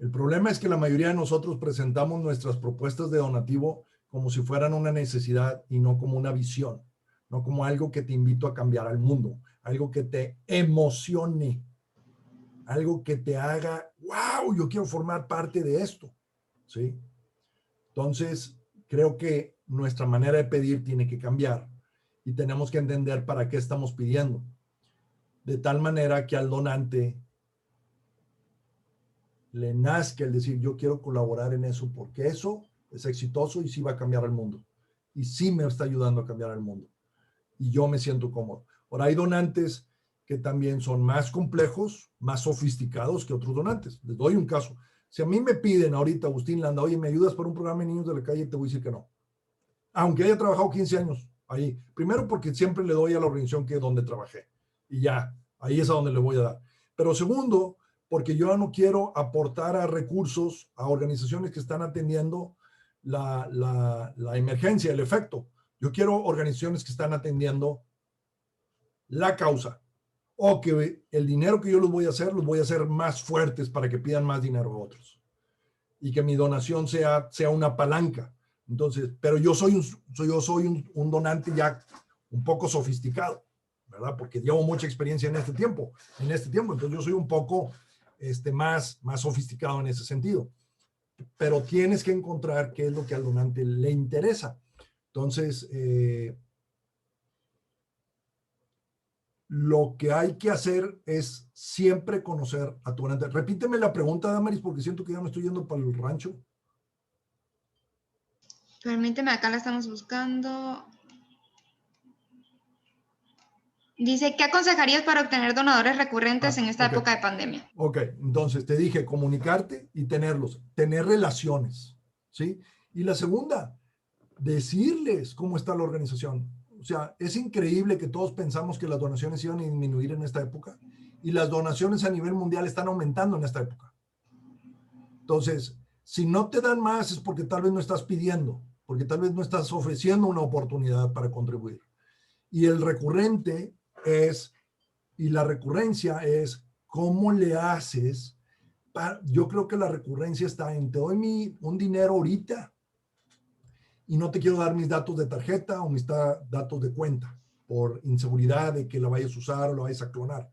El problema es que la mayoría de nosotros presentamos nuestras propuestas de donativo como si fueran una necesidad y no como una visión, no como algo que te invito a cambiar al mundo, algo que te emocione, algo que te haga, wow, yo quiero formar parte de esto, ¿sí? Entonces, creo que nuestra manera de pedir tiene que cambiar y tenemos que entender para qué estamos pidiendo, de tal manera que al donante le nazca el decir, yo quiero colaborar en eso porque eso es exitoso y sí va a cambiar el mundo. Y sí me está ayudando a cambiar el mundo. Y yo me siento cómodo. Ahora, hay donantes que también son más complejos, más sofisticados que otros donantes. Les doy un caso. Si a mí me piden ahorita, Agustín Landa, oye, ¿me ayudas para un programa de niños de la calle? Te voy a decir que no. Aunque haya trabajado 15 años ahí. Primero porque siempre le doy a la organización que donde trabajé. Y ya, ahí es a donde le voy a dar. Pero segundo, porque yo no quiero aportar a recursos a organizaciones que están atendiendo la emergencia, el efecto. Yo quiero organizaciones que están atendiendo la causa, o que el dinero que yo los voy a hacer más fuertes para que pidan más dinero a otros. Y que mi donación sea una palanca. Entonces, pero yo soy un donante ya un poco sofisticado, ¿verdad? Porque llevo mucha experiencia en este tiempo. Entonces yo soy un poco más sofisticado en ese sentido. Pero tienes que encontrar qué es lo que al donante le interesa. Entonces, lo que hay que hacer es siempre conocer a tu donante. Repíteme la pregunta, Damaris, porque siento que ya me estoy yendo para el rancho. Permíteme, acá la estamos buscando. Dice, ¿qué aconsejarías para obtener donadores recurrentes en esta época de pandemia? Ok, entonces te dije comunicarte y tenerlos, tener relaciones, ¿sí? Y la segunda, decirles cómo está la organización. O sea, es increíble que todos pensamos que las donaciones iban a disminuir en esta época y las donaciones a nivel mundial están aumentando en esta época. Entonces, si no te dan más es porque tal vez no estás pidiendo, porque tal vez no estás ofreciendo una oportunidad para contribuir. Y el recurrente y la recurrencia es cómo le haces. Yo creo que la recurrencia está en te doy un dinero ahorita y no te quiero dar mis datos de tarjeta o mis datos de cuenta por inseguridad de que la vayas a usar o la vayas a clonar.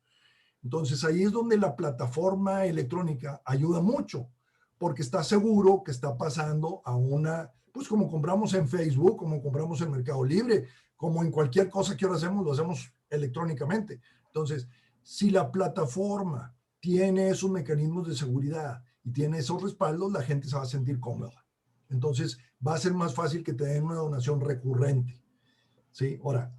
Entonces ahí es donde la plataforma electrónica ayuda mucho, porque está seguro que está pasando a pues como compramos en Facebook, como compramos en Mercado Libre, como en cualquier cosa que ahora hacemos, lo hacemos electrónicamente. Entonces, si la plataforma tiene esos mecanismos de seguridad y tiene esos respaldos, la gente se va a sentir cómoda. Entonces, va a ser más fácil que te den una donación recurrente. ¿Sí? Ahora,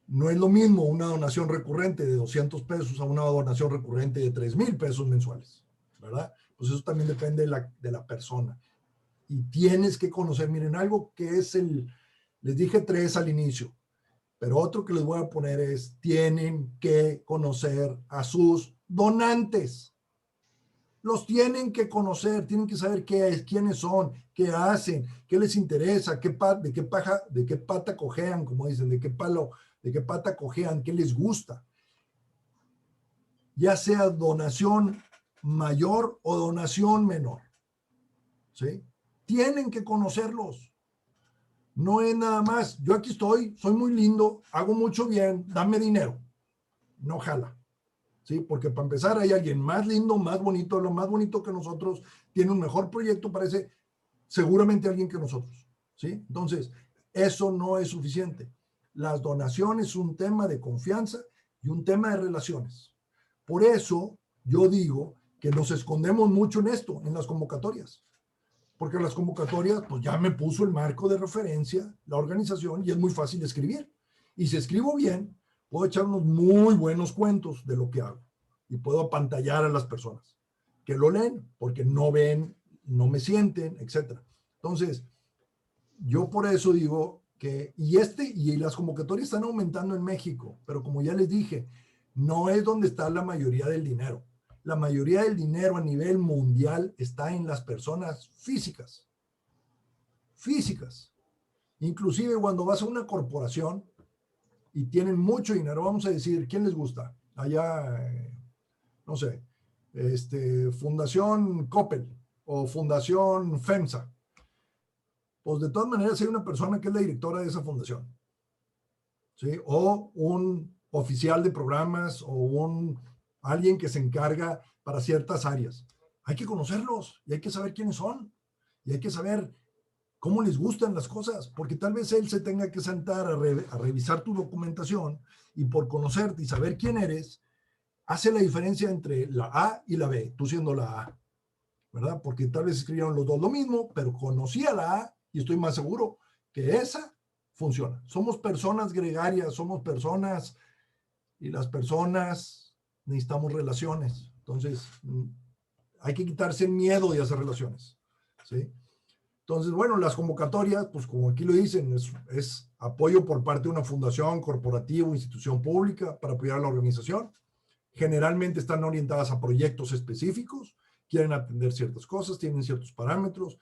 no es lo mismo una donación recurrente de 200 pesos a una donación recurrente de 3,000 pesos mensuales, ¿verdad? Pues eso también depende de la persona. Y tienes que conocer, miren, algo que es les dije 3 al inicio, pero otro que les voy a poner es, tienen que conocer a sus donantes. Los tienen que conocer, tienen que saber quiénes son, qué hacen, qué les interesa, de qué pata cojean, como dicen, de qué pata cojean, qué les gusta. Ya sea donación mayor o donación menor. ¿Sí? Tienen que conocerlos. No es nada más, yo aquí estoy, soy muy lindo, hago mucho bien, dame dinero. No jala. ¿Sí? Porque para empezar hay alguien más lindo, más bonito, lo más bonito que nosotros, tiene un mejor proyecto, parece seguramente alguien que nosotros. ¿Sí? Entonces, eso no es suficiente. Las donaciones son un tema de confianza y un tema de relaciones. Por eso yo digo que nos escondemos mucho en esto, en las convocatorias. Porque las convocatorias, pues ya me puso el marco de referencia, la organización, y es muy fácil escribir. Y si escribo bien, puedo echar unos muy buenos cuentos de lo que hago. Y puedo apantallar a las personas que lo leen, porque no ven, no me sienten, etc. Entonces, yo por eso digo que, y las convocatorias están aumentando en México, pero como ya les dije, no es donde está la mayoría del dinero. La mayoría del dinero a nivel mundial está en las personas físicas. Físicas. Inclusive cuando vas a una corporación y tienen mucho dinero, vamos a decir, ¿quién les gusta? Allá, no sé, Fundación Coppel, o Fundación FEMSA. Pues de todas maneras hay una persona que es la directora de esa fundación, ¿sí? O un oficial de programas o alguien que se encarga para ciertas áreas. Hay que conocerlos y hay que saber quiénes son y hay que saber cómo les gustan las cosas, porque tal vez él se tenga que sentar a revisar tu documentación y por conocerte y saber quién eres, hace la diferencia entre la A y la B, tú siendo la A, ¿verdad? Porque tal vez escribieron los dos lo mismo, pero conocía la A y estoy más seguro que esa funciona. Somos personas gregarias, somos personas y las personas necesitamos relaciones. Entonces, hay que quitarse el miedo de hacer relaciones, ¿sí? Entonces, bueno, las convocatorias, pues como aquí lo dicen, es apoyo por parte de una fundación, corporativo, institución pública para apoyar a la organización. Generalmente están orientadas a proyectos específicos, quieren atender ciertas cosas, tienen ciertos parámetros.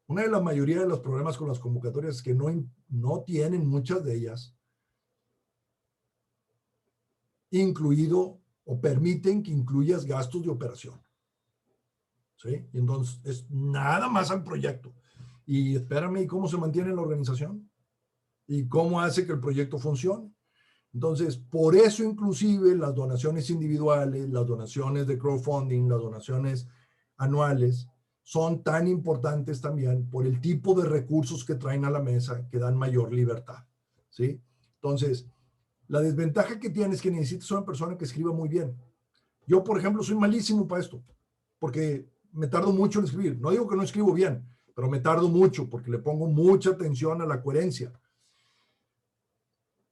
Una de la mayoría de los problemas con las convocatorias es que no tienen muchas de ellas incluido o permiten que incluyas gastos de operación. ¿Sí? Y entonces es nada más al proyecto. Y espérame, ¿y cómo se mantiene la organización? ¿Y cómo hace que el proyecto funcione? Entonces, por eso inclusive las donaciones individuales, las donaciones de crowdfunding, las donaciones anuales, son tan importantes también por el tipo de recursos que traen a la mesa que dan mayor libertad. ¿Sí? Entonces, la desventaja que tienes es que necesitas una persona que escriba muy bien. Yo, por ejemplo, soy malísimo para esto, porque me tardo mucho en escribir. No digo que no escribo bien, pero me tardo mucho porque le pongo mucha atención a la coherencia.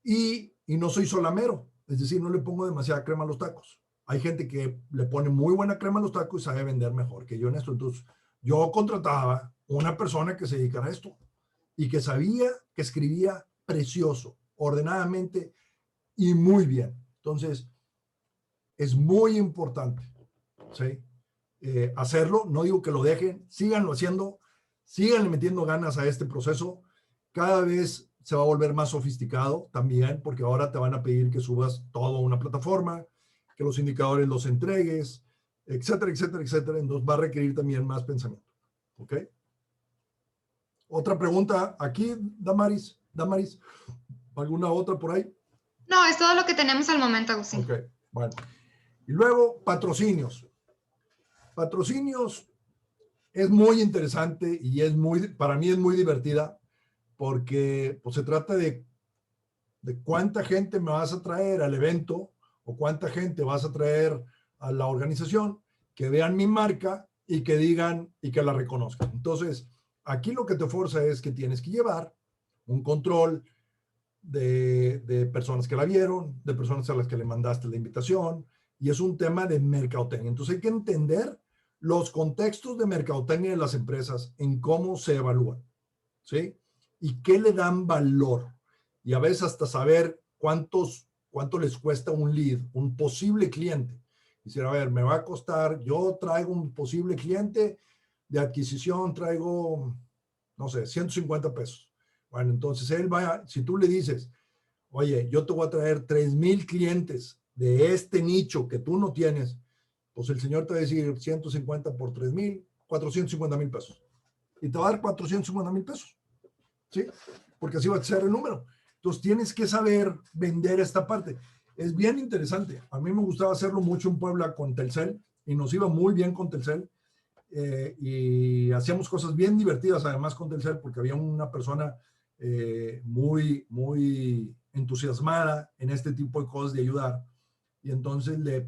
Y no soy solamero, es decir, no le pongo demasiada crema a los tacos. Hay gente que le pone muy buena crema a los tacos y sabe vender mejor que yo en esto. Entonces, yo contrataba una persona que se dedicara a esto y que sabía que escribía precioso, ordenadamente y muy bien. Entonces, es muy importante, ¿sí? Hacerlo. No digo que lo dejen, síganlo haciendo, síganle metiendo ganas a este proceso. Cada vez se va a volver más sofisticado también, porque ahora te van a pedir que subas todo a una plataforma, que los indicadores los entregues, etcétera, etcétera, etcétera. Entonces va a requerir también más pensamiento. ¿Ok? Otra pregunta aquí, Damaris. ¿Alguna otra por ahí? No, es todo lo que tenemos al momento, Agustín. Ok, bueno. Y luego, patrocinios. Patrocinios es muy interesante y para mí es muy divertida porque pues, se trata de cuánta gente me vas a traer al evento o cuánta gente vas a traer a la organización que vean mi marca y que digan y que la reconozcan. Entonces, aquí lo que te fuerza es que tienes que llevar un control de personas que la vieron, de personas a las que le mandaste la invitación, y es un tema de mercadotecnia. Entonces hay que entender los contextos de mercadotecnia de las empresas en cómo se evalúan, ¿sí? Y qué le dan valor. Y a veces hasta saber cuánto les cuesta un lead, un posible cliente. Decir, a ver, me va a costar, yo traigo un posible cliente de adquisición, traigo, no sé, 150 pesos. Bueno, entonces él va, si tú le dices, oye, yo te voy a traer 3,000 clientes de este nicho que tú no tienes, pues el señor te va a decir 150 por 3,000, 450,000 pesos. Y te va a dar 450,000 pesos. ¿Sí? Porque así va a ser el número. Entonces tienes que saber vender esta parte. Es bien interesante. A mí me gustaba hacerlo mucho en Puebla con Telcel y nos iba muy bien con Telcel. Y hacíamos cosas bien divertidas además con Telcel porque había una persona muy, muy entusiasmada en este tipo de cosas de ayudar y entonces le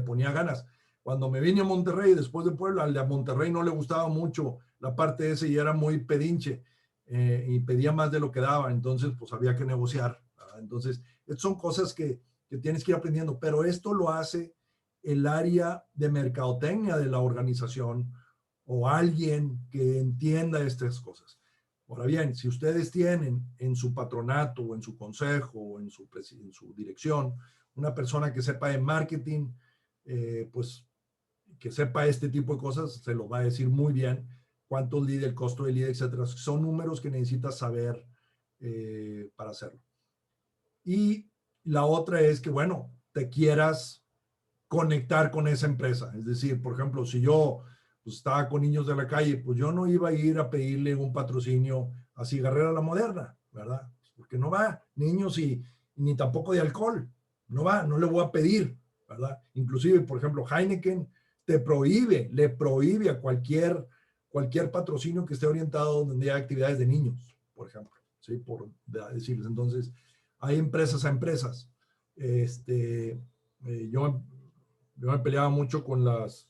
ponía ganas. Cuando me vine a Monterrey después de Puebla, al de Monterrey no le gustaba mucho la parte esa y era muy pedinche y pedía más de lo que daba, entonces pues había que negociar, ¿verdad? Entonces son cosas que tienes que ir aprendiendo, pero esto lo hace el área de mercadotecnia de la organización o alguien que entienda estas cosas. Ahora bien, si ustedes tienen en su patronato o en su consejo o en su dirección una persona que sepa de marketing, pues que sepa este tipo de cosas, se lo va a decir muy bien, cuántos leads, el costo de lead, etcétera. Son números que necesitas saber para hacerlo. Y la otra es que, bueno, te quieras conectar con esa empresa. Es decir, por ejemplo, si yo pues estaba con niños de la calle, pues yo no iba a ir a pedirle un patrocinio a Cigarrera La Moderna, ¿verdad? Porque no va, niños y ni tampoco de alcohol, no va, no le voy a pedir, ¿verdad? Inclusive, por ejemplo, Heineken le prohíbe a cualquier patrocinio que esté orientado donde haya actividades de niños, por ejemplo, ¿sí? Por decirles, entonces, hay empresas a empresas. Yo me peleaba mucho con las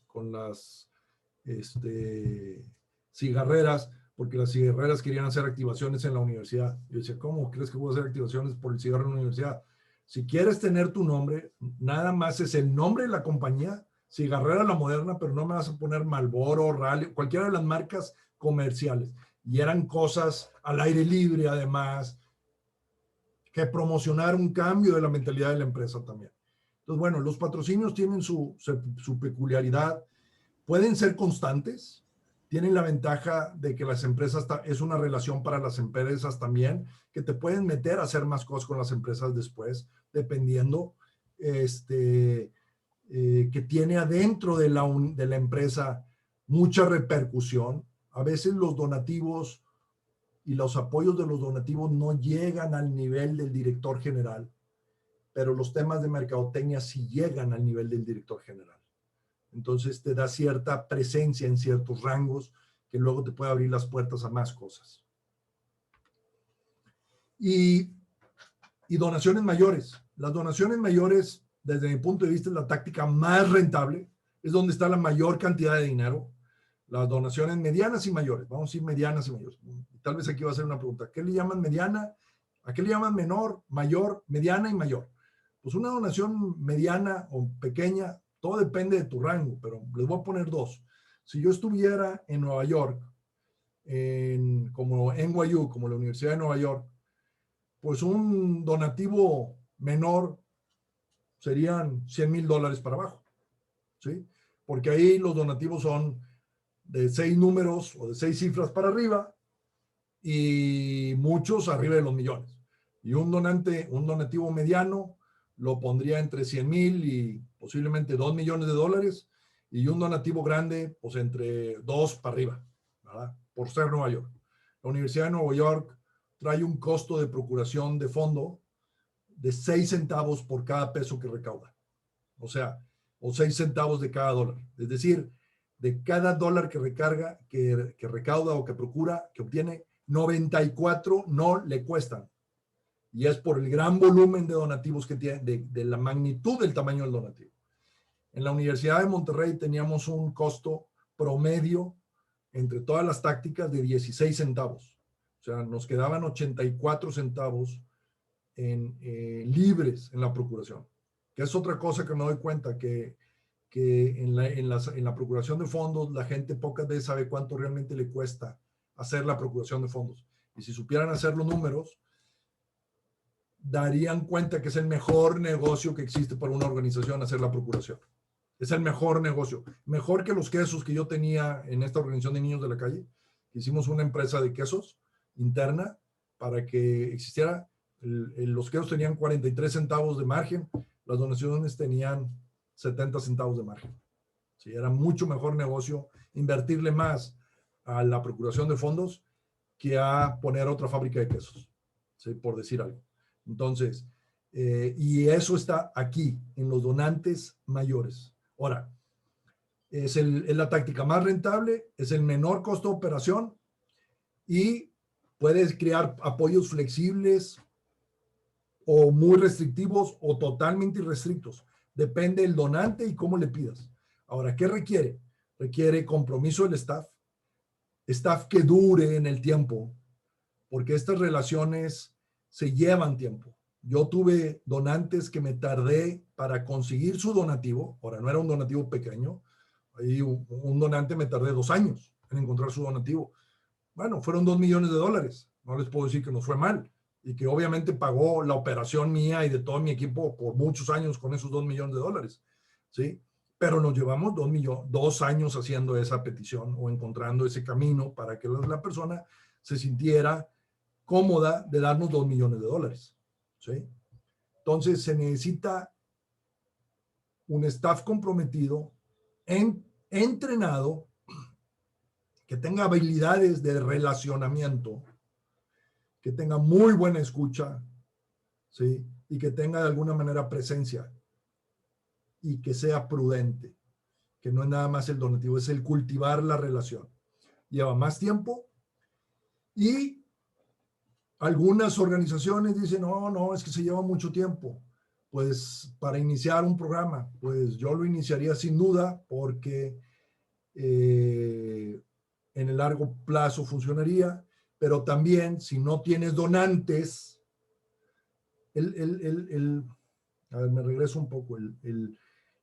cigarreras, porque las cigarreras querían hacer activaciones en la universidad. Yo decía, ¿cómo crees que voy a hacer activaciones por el cigarro en la universidad? Si quieres tener tu nombre, nada más es el nombre de la compañía, Cigarrera La Moderna, pero no me vas a poner Marlboro, Rally, cualquiera de las marcas comerciales. Y eran cosas al aire libre, además, que promocionar un cambio de la mentalidad de la empresa también. Entonces, bueno, los patrocinios tienen su peculiaridad, pueden ser constantes, tienen la ventaja de que las empresas, es una relación para las empresas también, que te pueden meter a hacer más cosas con las empresas después, dependiendo, que tiene adentro de la empresa mucha repercusión. A veces los donativos y los apoyos de los donativos no llegan al nivel del director general, pero los temas de mercadotecnia sí llegan al nivel del director general. Entonces te da cierta presencia en ciertos rangos que luego te puede abrir las puertas a más cosas. Y donaciones mayores. Las donaciones mayores, desde mi punto de vista, es la táctica más rentable. Es donde está la mayor cantidad de dinero. Las donaciones medianas y mayores. Vamos a decir medianas y mayores. Tal vez aquí va a ser una pregunta. ¿Qué le llaman mediana? ¿A qué le llaman menor, mayor, mediana y mayor? Pues una donación mediana o pequeña, todo depende de tu rango, pero les voy a poner dos. Si yo estuviera en Nueva York, como NYU, como la Universidad de Nueva York, pues un donativo menor serían $100,000 para abajo, ¿sí? Porque ahí los donativos son de 6 números o de 6 cifras para arriba y muchos arriba de los millones. Y un donativo mediano lo pondría entre 100,000 y posiblemente $2 millones, y un donativo grande, pues entre 2 para arriba, ¿verdad? Por ser Nueva York. La Universidad de Nueva York trae un costo de procuración de fondo de 6 centavos por cada peso que recauda. O sea, o 6 centavos de cada dólar. Es decir, de cada dólar que recauda o que procura, que obtiene, 94 no le cuestan. Y es por el gran volumen de donativos que tiene, de la magnitud del tamaño del donativo. En la Universidad de Monterrey teníamos un costo promedio entre todas las tácticas de 16 centavos. O sea, nos quedaban 84 centavos libres en la procuración. Que es otra cosa que me doy cuenta, que en la procuración de fondos la gente pocas veces sabe cuánto realmente le cuesta hacer la procuración de fondos. Y si supieran hacer los números, darían cuenta que es el mejor negocio que existe para una organización hacer la procuración. Es el mejor negocio. Mejor que los quesos que yo tenía en esta organización de niños de la calle. Hicimos una empresa de quesos interna para que existiera. Los quesos tenían 43 centavos de margen. Las donaciones tenían 70 centavos de margen. Sí, era mucho mejor negocio invertirle más a la procuración de fondos que a poner otra fábrica de quesos, ¿sí? Por decir algo. Entonces, y eso está aquí, en los donantes mayores. Ahora, es la táctica más rentable, es el menor costo de operación y puedes crear apoyos flexibles o muy restrictivos o totalmente irrestrictos. Depende del donante y cómo le pidas. Ahora, ¿qué requiere? Requiere compromiso del staff que dure en el tiempo, porque estas relaciones se llevan tiempo. Yo tuve donantes que me tardé para conseguir su donativo. Ahora, no era un donativo pequeño. Ahí un donante me tardé 2 años en encontrar su donativo. Bueno, fueron $2 millones. No les puedo decir que nos fue mal. Y que obviamente pagó la operación mía y de todo mi equipo por muchos años con esos $2 millones. ¿Sí? Pero nos llevamos 2 años haciendo esa petición o encontrando ese camino para que la persona se sintiera cómoda de darnos $2 millones. ¿Sí? Entonces se necesita un staff comprometido, entrenado que tenga habilidades de relacionamiento, que tenga muy buena escucha, ¿sí? Y que tenga de alguna manera presencia y que sea prudente, que no es nada más el donativo, es el cultivar la relación. Lleva más tiempo y algunas organizaciones dicen, no, es que se lleva mucho tiempo. Pues para iniciar un programa, pues yo lo iniciaría sin duda porque en el largo plazo funcionaría, pero también si no tienes donantes, a ver, me regreso un poco,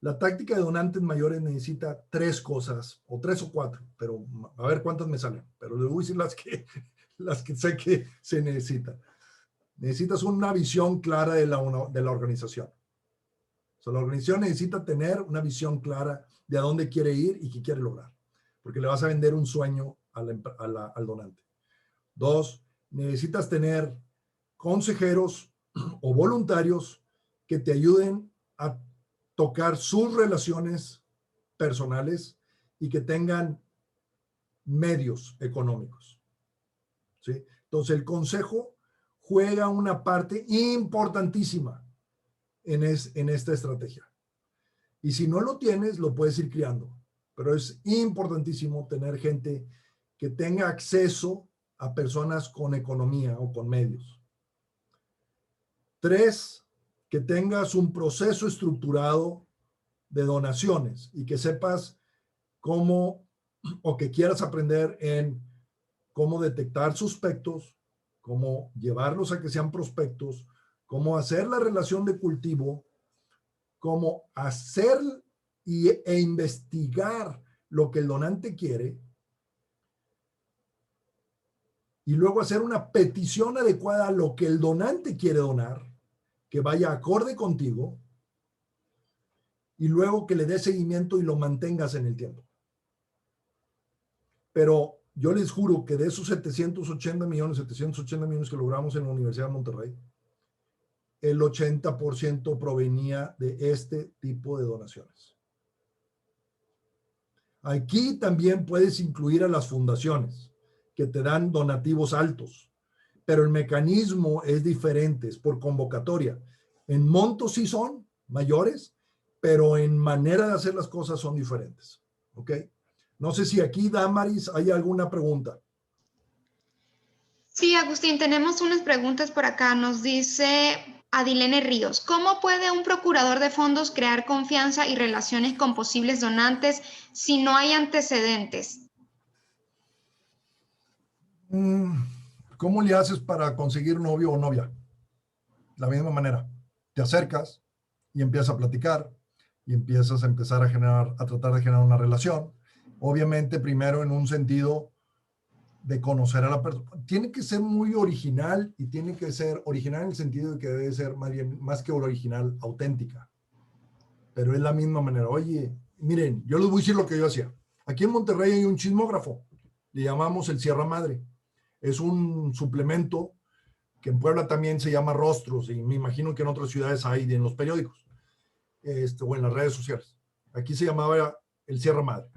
la táctica de donantes mayores necesita 3 cosas, o 3 o 4, pero a ver cuántas me salen, pero les voy a decir las que sé que se necesitan. Necesitas una visión clara de la organización. O sea, la organización necesita tener una visión clara de a dónde quiere ir y qué quiere lograr, porque le vas a vender un sueño al donante. 2, necesitas tener consejeros o voluntarios que te ayuden a tocar sus relaciones personales y que tengan medios económicos, ¿sí? Entonces el consejo juega una parte importantísima en esta estrategia. Y si no lo tienes, lo puedes ir creando. Pero es importantísimo tener gente que tenga acceso a personas con economía o con medios. 3, que tengas un proceso estructurado de donaciones y que sepas cómo, o que quieras aprender en cómo detectar suspectos, cómo llevarlos a que sean prospectos, cómo hacer la relación de cultivo, cómo hacer e investigar lo que el donante quiere y luego hacer una petición adecuada a lo que el donante quiere donar, que vaya acorde contigo, y luego que le des seguimiento y lo mantengas en el tiempo. Pero yo les juro que de esos 780 millones que logramos en la Universidad de Monterrey, el 80% provenía de este tipo de donaciones. Aquí también puedes incluir a las fundaciones que te dan donativos altos, pero el mecanismo es diferente, es por convocatoria. En montos sí son mayores, pero en manera de hacer las cosas son diferentes. ¿Ok? No sé si aquí, Damaris, hay alguna pregunta. Sí, Agustín, tenemos unas preguntas por acá. Nos dice Adilene Ríos, ¿cómo puede un procurador de fondos crear confianza y relaciones con posibles donantes si no hay antecedentes? ¿Cómo le haces para conseguir novio o novia? La misma manera. Te acercas y empiezas a platicar y empiezas a tratar de generar una relación. Obviamente, primero en un sentido de conocer a la persona. Tiene que ser muy original y tiene que ser original en el sentido de que debe ser más que original, auténtica. Pero es la misma manera. Oye, miren, yo les voy a decir lo que yo hacía. Aquí en Monterrey hay un chismógrafo. Le llamamos el Sierra Madre. Es un suplemento que en Puebla también se llama Rostros y me imagino que en otras ciudades hay en los periódicos o en las redes sociales. Aquí se llamaba el Sierra Madre.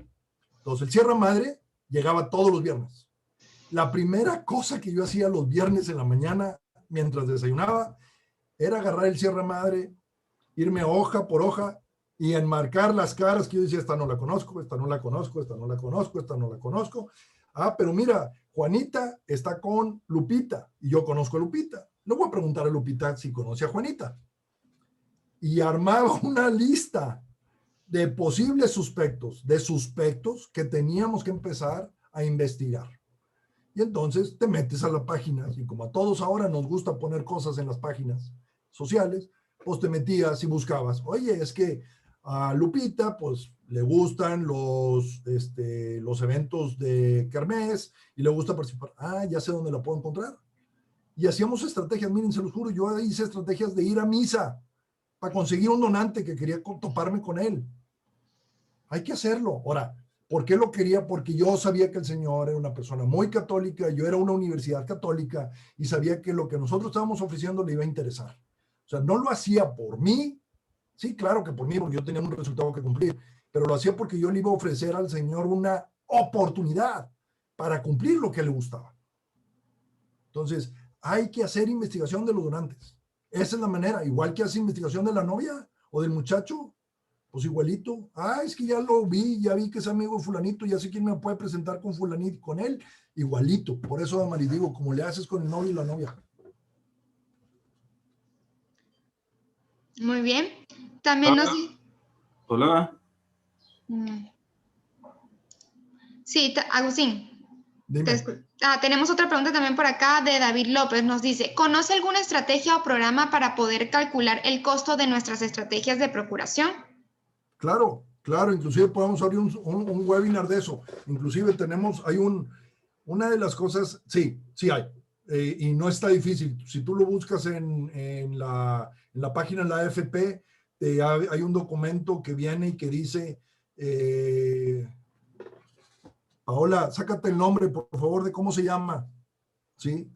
Entonces, el Sierra Madre llegaba todos los viernes. La primera cosa que yo hacía los viernes en la mañana, mientras desayunaba, era agarrar el Sierra Madre, irme hoja por hoja y enmarcar las caras que yo decía, esta no la conozco, esta no la conozco, esta no la conozco, esta no la conozco. Ah, pero mira, Juanita está con Lupita y yo conozco a Lupita. Le voy a preguntar a Lupita si conoce a Juanita. Y armaba una lista de posibles suspectos, que teníamos que empezar a investigar. Y entonces te metes a la página, y como a todos ahora nos gusta poner cosas en las páginas sociales, pues te metías y buscabas, oye, es que a Lupita pues le gustan los eventos de kermés y le gusta participar. Ah, ya sé dónde la puedo encontrar. Y hacíamos estrategias, miren, se los juro, yo hice estrategias de ir a misa para conseguir un donante que quería toparme con él. Hay que hacerlo. Ahora, ¿por qué lo quería? Porque yo sabía que el señor era una persona muy católica, yo era una universidad católica y sabía que lo que nosotros estábamos ofreciendo le iba a interesar. O sea, no lo hacía por mí, sí, claro que por mí, porque yo tenía un resultado que cumplir, pero lo hacía porque yo le iba a ofrecer al señor una oportunidad para cumplir lo que le gustaba. Entonces, hay que hacer investigación de los donantes. Esa es la manera, igual que hace investigación de la novia o del muchacho, pues igualito. Ah, es que ya lo vi, ya vi que es amigo de fulanito, ya sé quién me puede presentar con fulanito, con él, igualito. Por eso, Damaris, digo, como le haces con el novio y la novia. Muy bien. También nos... Hola. Sí, Agustín. Dime. Tenemos otra pregunta también por acá de David López. Nos dice, ¿conoce alguna estrategia o programa para poder calcular el costo de nuestras estrategias de procuración? Claro, claro, inclusive podemos abrir un webinar de eso. Inclusive una de las cosas, sí hay, y no está difícil. Si tú lo buscas en la página de la AFP, hay un documento que viene y que dice, Paola, sácate el nombre, por favor, de cómo se llama, ¿sí?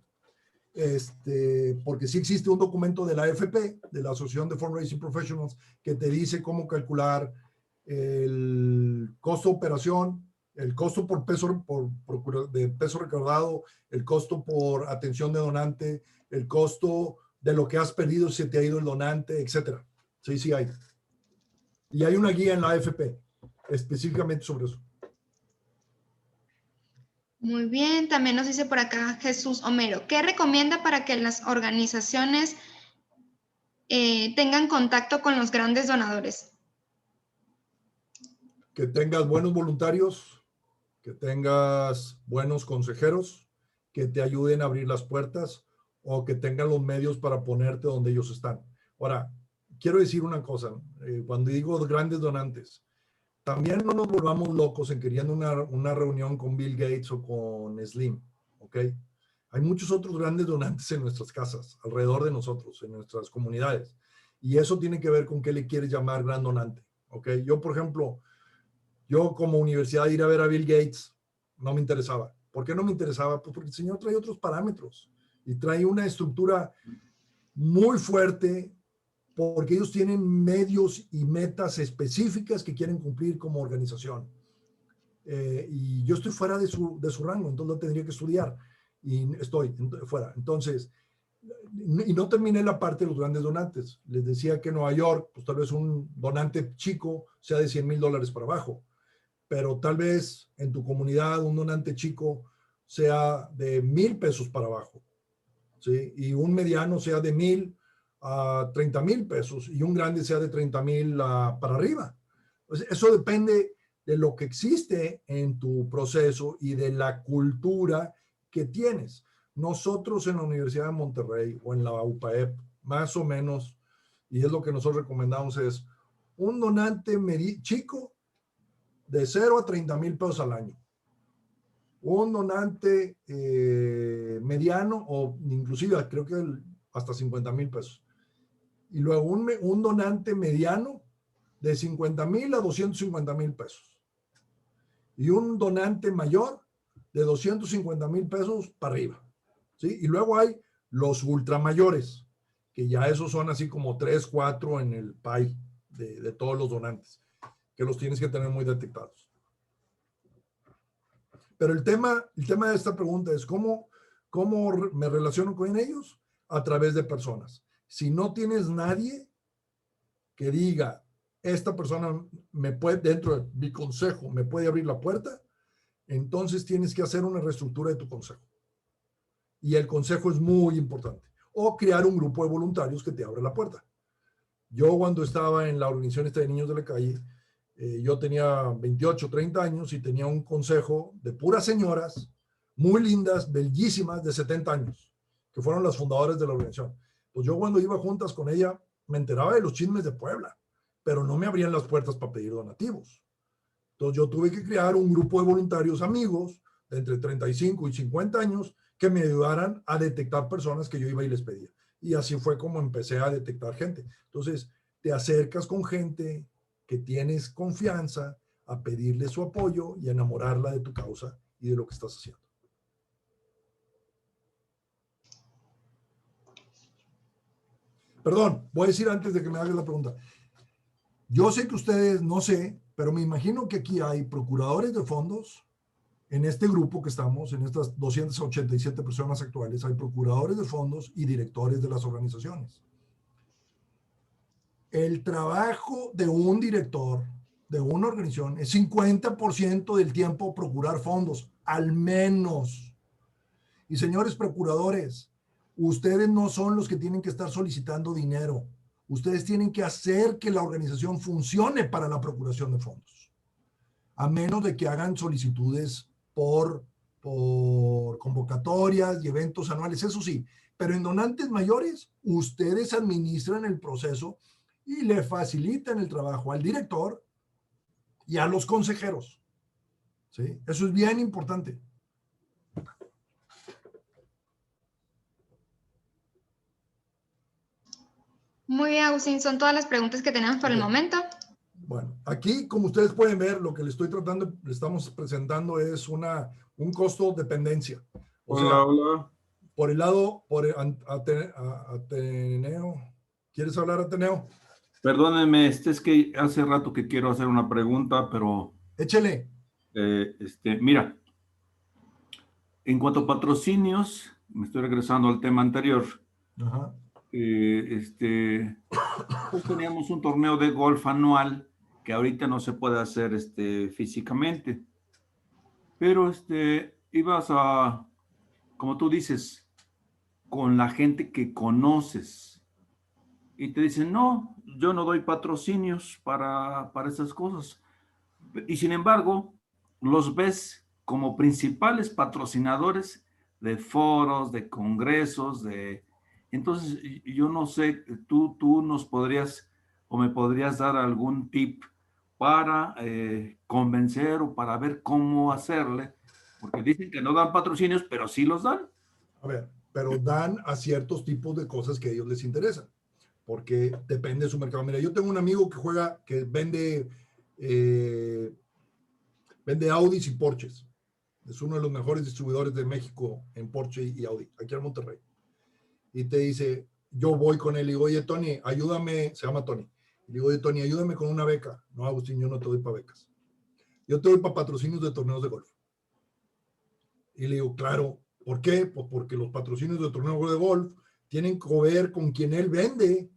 Porque sí existe un documento de la AFP, de la Asociación de Fundraising Professionals, que te dice cómo calcular el costo de operación, el costo por de peso recaudado, el costo por atención de donante, el costo de lo que has perdido si te ha ido el donante, etcétera. Sí hay. Y hay una guía en la AFP específicamente sobre eso. Muy bien, también nos dice por acá Jesús Homero, ¿qué recomienda para que las organizaciones tengan contacto con los grandes donadores? Que tengas buenos voluntarios, que tengas buenos consejeros, que te ayuden a abrir las puertas o que tengan los medios para ponerte donde ellos están. Ahora, quiero decir una cosa, cuando digo grandes donantes, también no nos volvamos locos en queriendo una reunión con Bill Gates o con Slim, ¿ok? Hay muchos otros grandes donantes en nuestras casas, alrededor de nosotros, en nuestras comunidades. Y eso tiene que ver con qué le quieres llamar gran donante, ¿ok? Yo, por ejemplo, yo como universidad ir a ver a Bill Gates no me interesaba. ¿Por qué no me interesaba? Pues porque el señor trae otros parámetros y trae una estructura muy fuerte, porque ellos tienen medios y metas específicas que quieren cumplir como organización. Y yo estoy fuera de su rango, entonces lo tendría que estudiar y estoy fuera. Entonces, y no terminé la parte de los grandes donantes. Les decía que en Nueva York, pues tal vez un donante chico sea de $100,000 para abajo, pero tal vez en tu comunidad un donante chico sea de $1,000 para abajo, ¿sí? Y un mediano sea de 1,000 a 30,000 pesos y un grande sea de 30,000 para arriba. Pues eso depende de lo que existe en tu proceso y de la cultura que tienes. Nosotros en la Universidad de Monterrey o en la UPAEP, más o menos, y es lo que nosotros recomendamos, es un donante chico de 0 a 30,000 pesos al año. Un donante mediano o inclusive creo que hasta 50,000 pesos. Y luego un donante mediano de 50,000 a 250,000 pesos. Y un donante mayor de 250,000 pesos para arriba, ¿sí? Y luego hay los ultramayores, que ya esos son así como 3, 4 en el pie de todos los donantes, que los tienes que tener muy detectados. Pero el tema de esta pregunta es ¿cómo me relaciono con ellos? A través de personas. Si no tienes nadie que diga, esta persona me puede, dentro de mi consejo, me puede abrir la puerta, entonces tienes que hacer una reestructura de tu consejo. Y el consejo es muy importante. O crear un grupo de voluntarios que te abra la puerta. Yo cuando estaba en la organización de niños de la calle, yo tenía 28, 30 años y tenía un consejo de puras señoras, muy lindas, bellísimas, de 70 años, que fueron las fundadoras de la organización. Pues yo cuando iba juntas con ella, me enteraba de los chismes de Puebla, pero no me abrían las puertas para pedir donativos. Entonces yo tuve que crear un grupo de voluntarios amigos de entre 35 y 50 años que me ayudaran a detectar personas que yo iba y les pedía. Y así fue como empecé a detectar gente. Entonces te acercas con gente que tienes confianza a pedirle su apoyo y a enamorarla de tu causa y de lo que estás haciendo. Perdón, voy a decir antes de que me hagas la pregunta. Yo sé que ustedes, no sé, pero me imagino que aquí hay procuradores de fondos, En este grupo que estamos, en estas 287 personas actuales, hay procuradores de fondos y directores de las organizaciones. El trabajo de un director de una organización es 50% del tiempo procurar fondos, al menos. Y señores procuradores, ustedes no son los que tienen que estar solicitando dinero. Ustedes tienen que hacer que la organización funcione para la procuración de fondos. A menos de que hagan solicitudes por convocatorias y eventos anuales, eso sí. Pero en donantes mayores, ustedes administran el proceso y le facilitan el trabajo al director y a los consejeros. ¿Sí? Eso es bien importante. Muy bien, Agustín, son todas las preguntas que tenemos por el momento. Bueno, aquí, como ustedes pueden ver, lo que le estamos presentando es un costo dependencia. O sea, Hola. por el lado, Ateneo. ¿Quieres hablar, Ateneo? Perdónenme, es que hace rato que quiero hacer una pregunta, pero Échele. mira, en cuanto a patrocinios, me estoy regresando al tema anterior. Ajá. Pues teníamos un torneo de golf anual que ahorita no se puede hacer físicamente, pero ibas a, como tú dices, con la gente que conoces y te dicen, no, yo no doy patrocinios para esas cosas. Y sin embargo, los ves como principales patrocinadores de foros, de congresos, Entonces, yo no sé, tú nos podrías o me podrías dar algún tip para convencer o para ver cómo hacerle, porque dicen que no dan patrocinios, pero sí los dan. A ver, pero dan a ciertos tipos de cosas que a ellos les interesan, porque depende de su mercado. Mira, yo tengo un amigo que vende Audis y Porsches. Es uno de los mejores distribuidores de México en Porsche y Audi, aquí en Monterrey. Y te dice, yo voy con él y digo, oye, Tony, ayúdame, se llama Tony. Y digo, oye, Tony, ayúdame con una beca. No, Agustín, yo no te doy para becas. Yo te doy para patrocinios de torneos de golf. Y le digo, claro, ¿por qué? Pues porque los patrocinios de torneos de golf tienen que ver con quien él vende,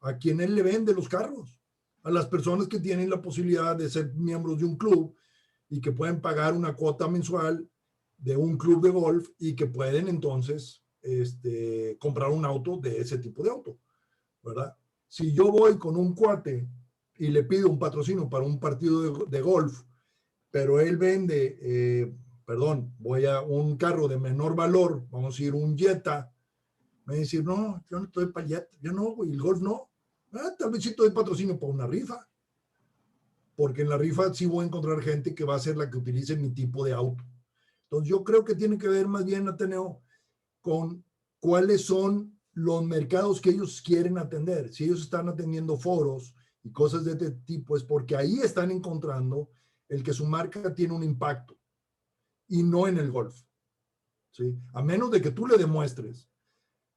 a quien él le vende los carros, a las personas que tienen la posibilidad de ser miembros de un club y que pueden pagar una cuota mensual de un club de golf y que pueden entonces comprar un auto de ese tipo de auto, ¿verdad? Si yo voy con un cuate y le pido un patrocinio para un partido de golf, pero él vende, voy a un carro de menor valor, vamos a ir un Jetta, me va a decir, no, yo no estoy para Jetta, yo no, güey, el golf no. Tal vez sí te doy patrocinio para una rifa, porque en la rifa sí voy a encontrar gente que va a ser la que utilice mi tipo de auto. Entonces yo creo que tiene que ver más bien, Ateneo, con cuáles son los mercados que ellos quieren atender. Si ellos están atendiendo foros y cosas de este tipo, es porque ahí están encontrando el que su marca tiene un impacto y no en el golf. ¿Sí? A menos de que tú le demuestres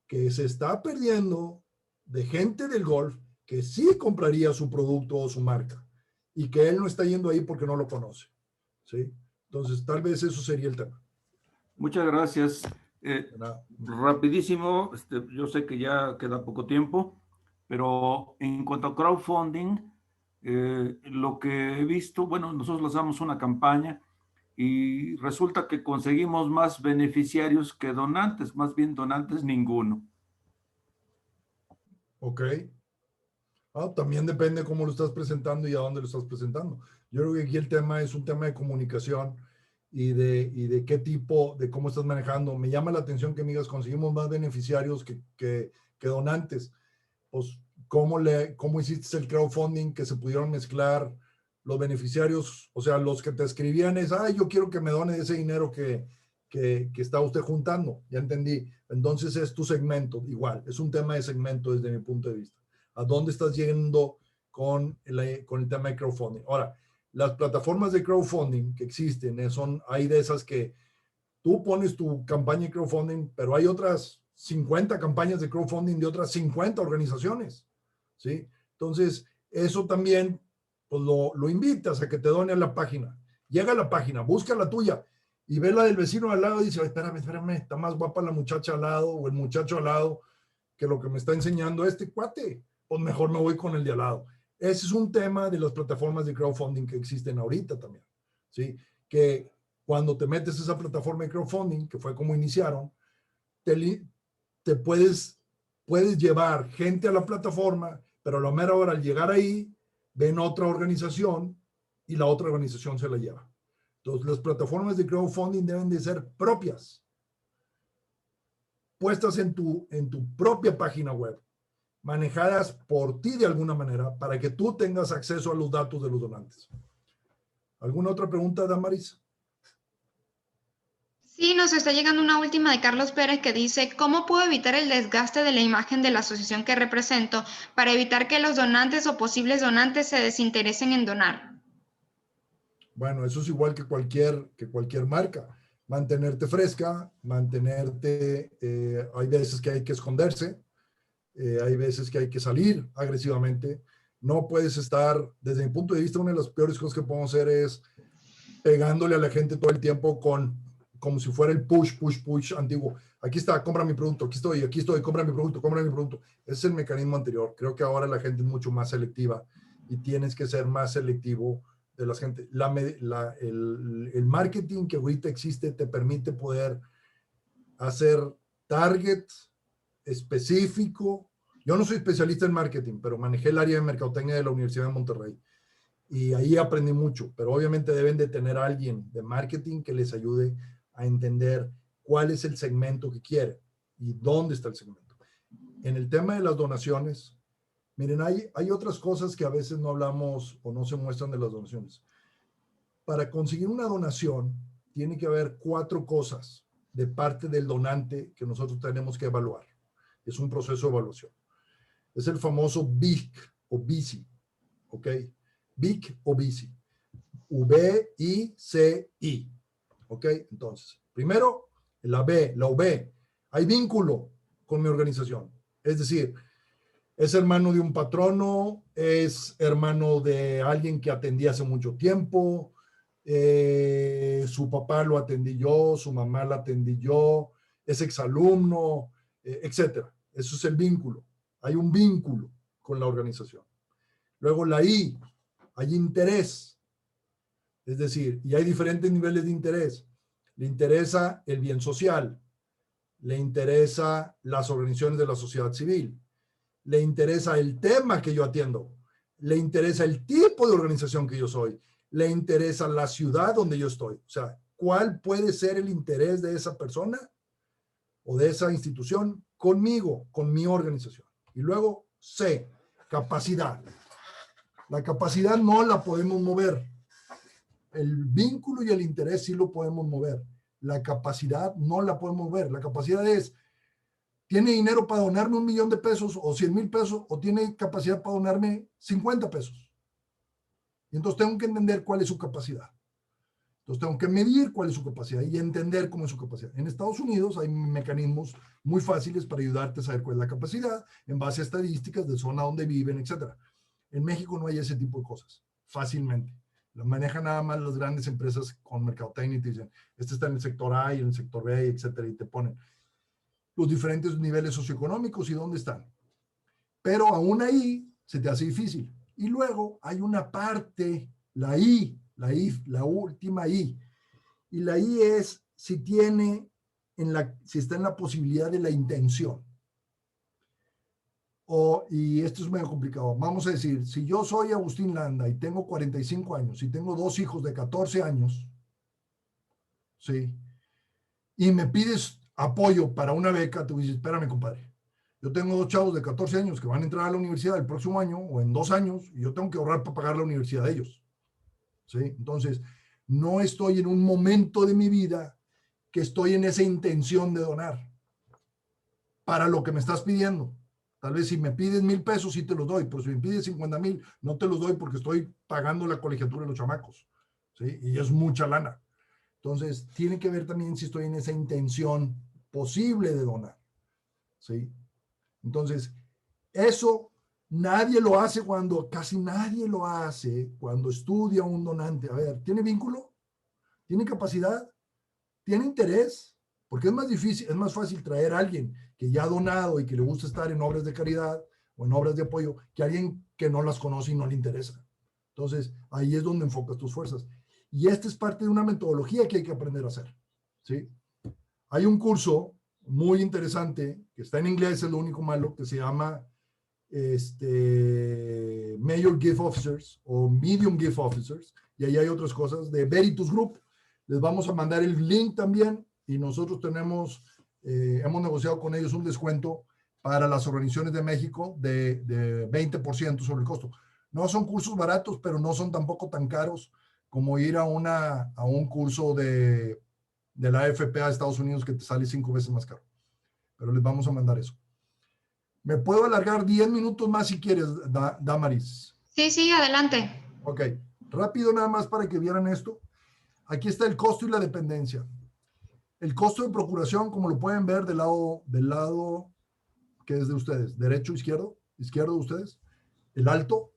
que se está perdiendo de gente del golf que sí compraría su producto o su marca y que él no está yendo ahí porque no lo conoce. ¿Sí? Entonces, tal vez eso sería el tema. Muchas gracias. Rapidísimo, yo sé que ya queda poco tiempo, pero en cuanto a crowdfunding, lo que he visto, bueno, nosotros lanzamos una campaña y resulta que conseguimos más beneficiarios que donantes, más bien donantes ninguno. Ok. También depende cómo lo estás presentando y a dónde lo estás presentando. Yo creo que aquí el tema es un tema de comunicación y de qué tipo, de cómo estás manejando. Me llama la atención que me digas, conseguimos más beneficiarios que donantes. Pues, ¿cómo hiciste el crowdfunding que se pudieron mezclar los beneficiarios? O sea, los que te escribían es, yo quiero que me done ese dinero que está usted juntando. Ya entendí. Entonces es tu segmento, igual. Es un tema de segmento desde mi punto de vista. ¿A dónde estás yendo con el tema de crowdfunding? Ahora, las plataformas de crowdfunding que existen, hay de esas que tú pones tu campaña de crowdfunding, pero hay otras 50 campañas de crowdfunding de otras 50 organizaciones, ¿sí? Entonces, eso también pues lo invitas a que te done a la página. Llega a la página, busca la tuya y ve la del vecino al lado y dice, espérame, está más guapa la muchacha al lado o el muchacho al lado que lo que me está enseñando este cuate, pues mejor me voy con el de al lado. Ese es un tema de las plataformas de crowdfunding que existen ahorita también, ¿sí? Que cuando te metes a esa plataforma de crowdfunding, que fue como iniciaron, te puedes llevar gente a la plataforma, pero a la mera hora al llegar ahí, ven otra organización y la otra organización se la lleva. Entonces, las plataformas de crowdfunding deben de ser propias, puestas en tu propia página web, manejadas por ti de alguna manera, para que tú tengas acceso a los datos de los donantes. ¿Alguna otra pregunta, Damaris? Sí, nos está llegando una última de Carlos Pérez que dice, ¿cómo puedo evitar el desgaste de la imagen de la asociación que represento para evitar que los donantes o posibles donantes se desinteresen en donar? Bueno, eso es igual que cualquier marca. Mantenerte fresca, hay veces que hay que esconderse, hay veces que hay que salir agresivamente. No puedes estar, desde mi punto de vista, una de las peores cosas que podemos hacer es pegándole a la gente todo el tiempo como si fuera el push antiguo. Aquí está, compra mi producto, aquí estoy, compra mi producto. Ese es el mecanismo anterior. Creo que ahora la gente es mucho más selectiva y tienes que ser más selectivo de la gente. El marketing que ahorita existe te permite poder hacer target específico. Yo no soy especialista en marketing, pero manejé el área de mercadotecnia de la Universidad de Monterrey. Y ahí aprendí mucho, pero obviamente deben de tener a alguien de marketing que les ayude a entender cuál es el segmento que quieren y dónde está el segmento. En el tema de las donaciones, miren, hay otras cosas que a veces no hablamos o no se muestran de las donaciones. Para conseguir una donación, tiene que haber 4 cosas de parte del donante que nosotros tenemos que evaluar. Es un proceso de evaluación. Es el famoso BIC o BICI, ¿ok? BIC o BICI. V-I-C-I. ¿Ok? Entonces, primero, la V. Hay vínculo con mi organización. Es decir, es hermano de un patrono, es hermano de alguien que atendí hace mucho tiempo, su papá lo atendí yo, su mamá la atendí yo, es exalumno, etcétera. Eso es el vínculo. Hay un vínculo con la organización. Luego la I, hay interés. Es decir, y hay diferentes niveles de interés. Le interesa el bien social, le interesa las organizaciones de la sociedad civil, le interesa el tema que yo atiendo, le interesa el tipo de organización que yo soy, le interesa la ciudad donde yo estoy. O sea, ¿cuál puede ser el interés de esa persona o de esa institución conmigo, con mi organización? Y luego, C, capacidad. La capacidad no la podemos mover. El vínculo y el interés sí lo podemos mover. La capacidad no la podemos mover. La capacidad es, ¿tiene dinero para donarme $1,000,000 o 100,000 pesos o tiene capacidad para donarme 50 pesos? Y entonces tengo que entender cuál es su capacidad. Entonces tengo que medir cuál es su capacidad y entender cómo es su capacidad. En Estados Unidos hay mecanismos muy fáciles para ayudarte a saber cuál es la capacidad en base a estadísticas de zona donde viven, etc. En México no hay ese tipo de cosas, fácilmente. Lo manejan nada más las grandes empresas con mercadotecnia y te dicen, este está en el sector A y en el sector B, etcétera, y te ponen los diferentes niveles socioeconómicos y dónde están. Pero aún ahí se te hace difícil. Y luego hay una parte, la última I. Y la I es si está en la posibilidad de la intención. Y esto es medio complicado. Vamos a decir, si yo soy Agustín Landa y tengo 45 años y tengo 2 hijos de 14 años, ¿sí? Y me pides apoyo para una beca, te dices, espérame, compadre. Yo tengo 2 chavos de 14 años que van a entrar a la universidad el próximo año o en 2 años y yo tengo que ahorrar para pagar la universidad de ellos. ¿Sí? Entonces, no estoy en un momento de mi vida que estoy en esa intención de donar para lo que me estás pidiendo. Tal vez si me pides 1,000 pesos sí te los doy, pero si me pides 50,000 no te los doy porque estoy pagando la colegiatura de los chamacos, ¿sí? Y es mucha lana. Entonces, tiene que ver también si estoy en esa intención posible de donar, ¿sí? Entonces, eso nadie lo hace casi nadie lo hace cuando estudia un donante. A ver, ¿tiene vínculo? ¿Tiene capacidad? tiene interés, porque es más difícil, es más fácil traer a alguien que ya ha donado y que le gusta estar en obras de caridad o en obras de apoyo, que alguien que no las conoce y no le interesa. Entonces, ahí es donde enfocas tus fuerzas. Y esta es parte de una metodología que hay que aprender a hacer, ¿sí? Hay un curso muy interesante, que está en inglés, es lo único malo, que se llama Major Gift Officers o Medium Gift Officers, y ahí hay otras cosas de Veritas Group. Les vamos a mandar el link también, y nosotros tenemos, hemos negociado con ellos un descuento para las organizaciones de México de 20% sobre el costo. No son cursos baratos, pero no son tampoco tan caros como ir a un curso de la AFP a Estados Unidos que te sale 5 veces más caro. Pero les vamos a mandar eso. ¿Me puedo alargar 10 minutos más si quieres, Damaris? Sí, sí, adelante. Ok, rápido nada más para que vieran esto. Aquí está el costo y la dependencia. El costo de procuración, como lo pueden ver del lado que es de ustedes, derecho, izquierdo de ustedes, el alto,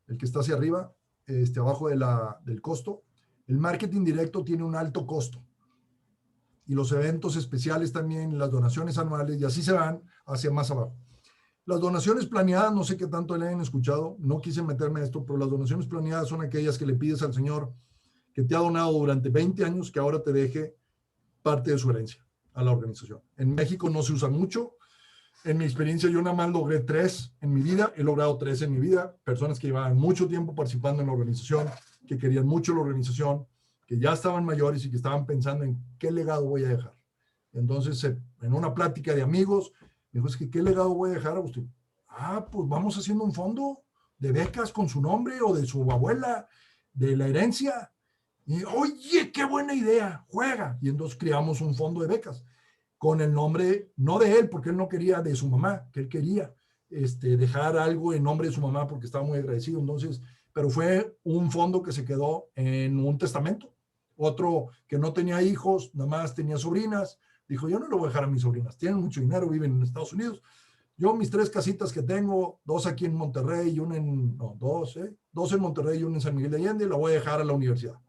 el que está hacia arriba, abajo del costo. El marketing directo tiene un alto costo. Y los eventos especiales también, las donaciones anuales, y así se van hacia más abajo. Las donaciones planeadas, no sé qué tanto le hayan escuchado, no quise meterme en esto, pero las donaciones planeadas son aquellas que le pides al Señor que te ha donado durante 20 años que ahora te deje parte de su herencia a la organización. En México no se usa mucho. En mi experiencia, yo nada más logré 3 en mi vida, he logrado 3 en mi vida, personas que llevaban mucho tiempo participando en la organización, que querían mucho la organización, que ya estaban mayores y que estaban pensando en qué legado voy a dejar. Entonces, en una plática de amigos, me dijo, es que ¿qué legado voy a dejar, Agustín? Pues vamos haciendo un fondo de becas con su nombre o de su abuela, de la herencia. Y, oye, qué buena idea, juega. Y entonces creamos un fondo de becas con el nombre, no de él, porque él no quería, de su mamá, que él quería dejar algo en nombre de su mamá porque estaba muy agradecido. Entonces, pero fue un fondo que se quedó en un testamento. Otro que no tenía hijos, nada más tenía sobrinas, dijo, yo no lo voy a dejar a mis sobrinas, tienen mucho dinero, viven en Estados Unidos. Yo mis 3 casitas que tengo, 2 aquí en Monterrey y una en, no, 2 en Monterrey y una en San Miguel de Allende, la voy a dejar a la universidad.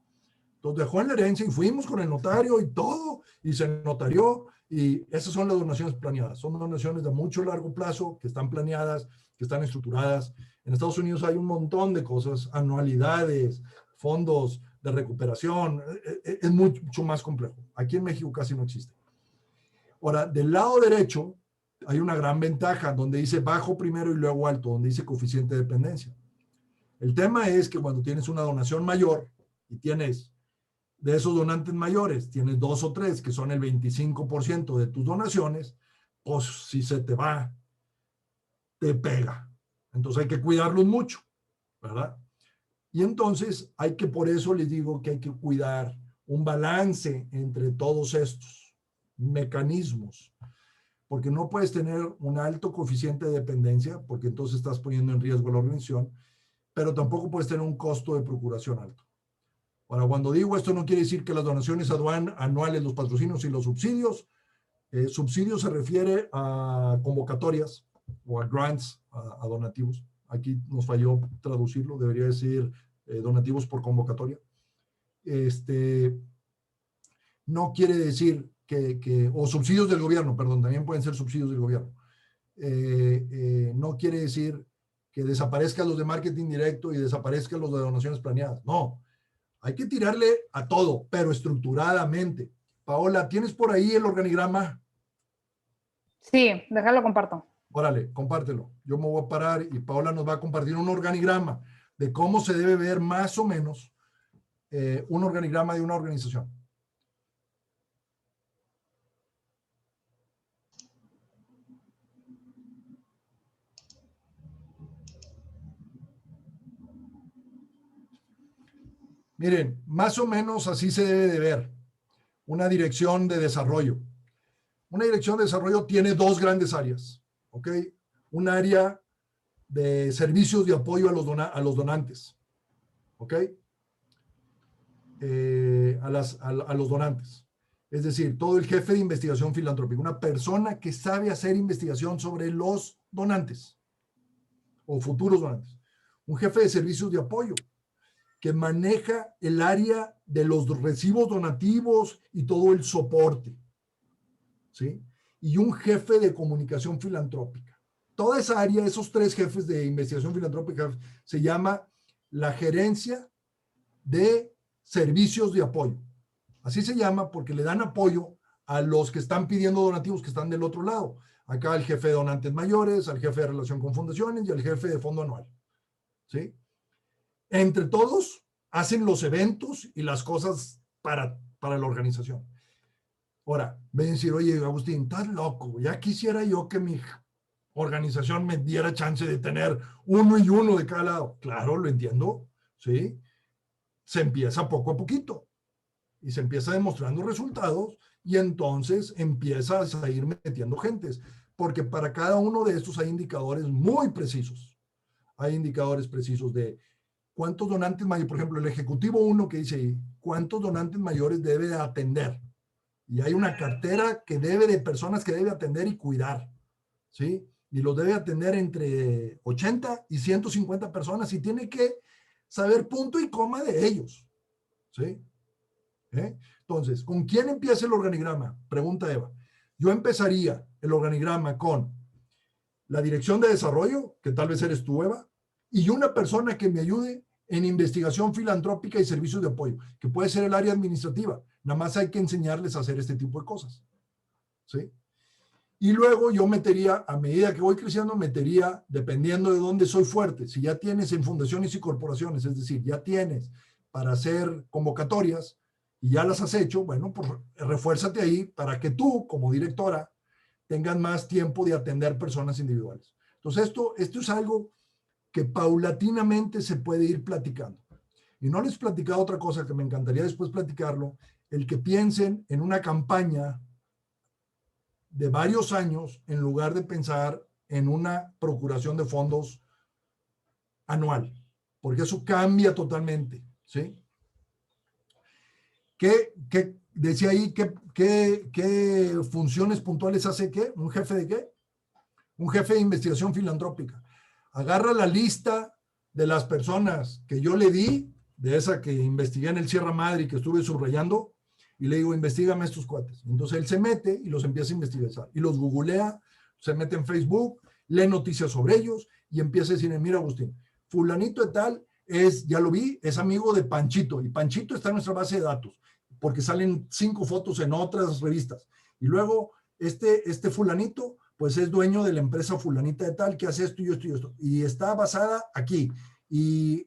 Entonces dejó en la herencia y fuimos con el notario y todo, y se notarió, y esas son las donaciones planeadas. Son donaciones de mucho largo plazo, que están planeadas, que están estructuradas. En Estados Unidos hay un montón de cosas, anualidades, fondos de recuperación, es mucho más complejo. Aquí en México casi no existe. Ahora, del lado derecho hay una gran ventaja, donde dice bajo primero y luego alto, donde dice coeficiente de dependencia. El tema es que cuando tienes una donación mayor y tienes de esos donantes mayores, tienes 2 o 3 que son el 25% de tus donaciones, pues si se te va, te pega. Entonces hay que cuidarlos mucho, ¿verdad? Y entonces hay que, por eso les digo que hay que cuidar un balance entre todos estos mecanismos, porque no puedes tener un alto coeficiente de dependencia, porque entonces estás poniendo en riesgo la organización, pero tampoco puedes tener un costo de procuración alto. Ahora, cuando digo esto, no quiere decir que las donaciones anuales, los patrocinios y los subsidios, subsidios se refiere a convocatorias o a grants, a donativos. Aquí nos falló traducirlo, debería decir donativos por convocatoria. No quiere decir o subsidios del gobierno, perdón, también pueden ser subsidios del gobierno. No quiere decir que desaparezcan los de marketing directo y desaparezcan los de donaciones planeadas. No, hay que tirarle a todo, pero estructuradamente. Paola, ¿tienes por ahí el organigrama? Sí, déjalo comparto. Órale, compártelo. Yo me voy a parar y Paola nos va a compartir un organigrama de cómo se debe ver más o menos un organigrama de una organización. Miren, más o menos así se debe de ver una dirección de desarrollo. Una dirección de desarrollo tiene 2 grandes áreas, ¿ok? Un área de servicios de apoyo a los donantes, ¿ok? A los donantes. Es decir, todo el jefe de investigación filantrópica, una persona que sabe hacer investigación sobre los donantes o futuros donantes. Un jefe de servicios de apoyo. que maneja el área de los recibos donativos y todo el soporte, ¿sí? Y un jefe de comunicación filantrópica. Toda esa área, esos 3 jefes de investigación filantrópica, se llama la gerencia de servicios de apoyo. Así se llama porque le dan apoyo a los que están pidiendo donativos que están del otro lado. Acá el jefe de donantes mayores, al jefe de relación con fundaciones y al jefe de fondo anual, ¿sí? Entre todos hacen los eventos y las cosas para la organización. Ahora, ven a decir, oye, Agustín, estás loco, ya quisiera yo que mi organización me diera chance de tener uno y uno de cada lado. Claro, lo entiendo, ¿sí? Se empieza poco a poquito y se empieza demostrando resultados y entonces empiezas a ir metiendo gentes, porque para cada uno de estos hay indicadores muy precisos. Hay indicadores precisos de cuántos donantes mayores, por ejemplo, el ejecutivo 1 que dice ahí, cuántos donantes mayores debe de atender. Y hay una cartera que debe de personas que debe atender y cuidar, ¿sí? Y los debe atender entre 80 y 150 personas y tiene que saber punto y coma de ellos, ¿sí? Entonces, ¿con quién empieza el organigrama? Pregunta Eva. Yo empezaría el organigrama con la dirección de desarrollo, que tal vez eres tú, Eva, y una persona que me ayude en investigación filantrópica y servicios de apoyo, que puede ser el área administrativa. Nada más hay que enseñarles a hacer este tipo de cosas, ¿sí? Y luego yo metería, a medida que voy creciendo, metería, dependiendo de dónde soy fuerte, si ya tienes en fundaciones y corporaciones, es decir, ya tienes para hacer convocatorias y ya las has hecho, bueno, pues refuérzate ahí para que tú, como directora, tengas más tiempo de atender personas individuales. Entonces, esto es algo que paulatinamente se puede ir platicando. Y no les he platicado otra cosa que me encantaría después platicarlo, el que piensen en una campaña de varios años en lugar de pensar en una procuración de fondos anual, porque eso cambia totalmente, ¿sí? ¿Qué decía ahí? ¿Qué funciones puntuales hace qué? ¿Un jefe de qué? Un jefe de investigación filantrópica. Agarra la lista de las personas que yo le di, de esa que investigué en el Sierra Madre y que estuve subrayando, y le digo, investígame estos cuates. Entonces él se mete y los empieza a investigar. Y los googlea, se mete en Facebook, lee noticias sobre ellos y empieza a decir, mira Agustín, fulanito de tal es, ya lo vi, es amigo de Panchito. Y Panchito está en nuestra base de datos, porque salen 5 fotos en otras revistas. Y luego este fulanito, pues es dueño de la empresa fulanita de tal, que hace esto y esto y esto. Y está basada aquí. Y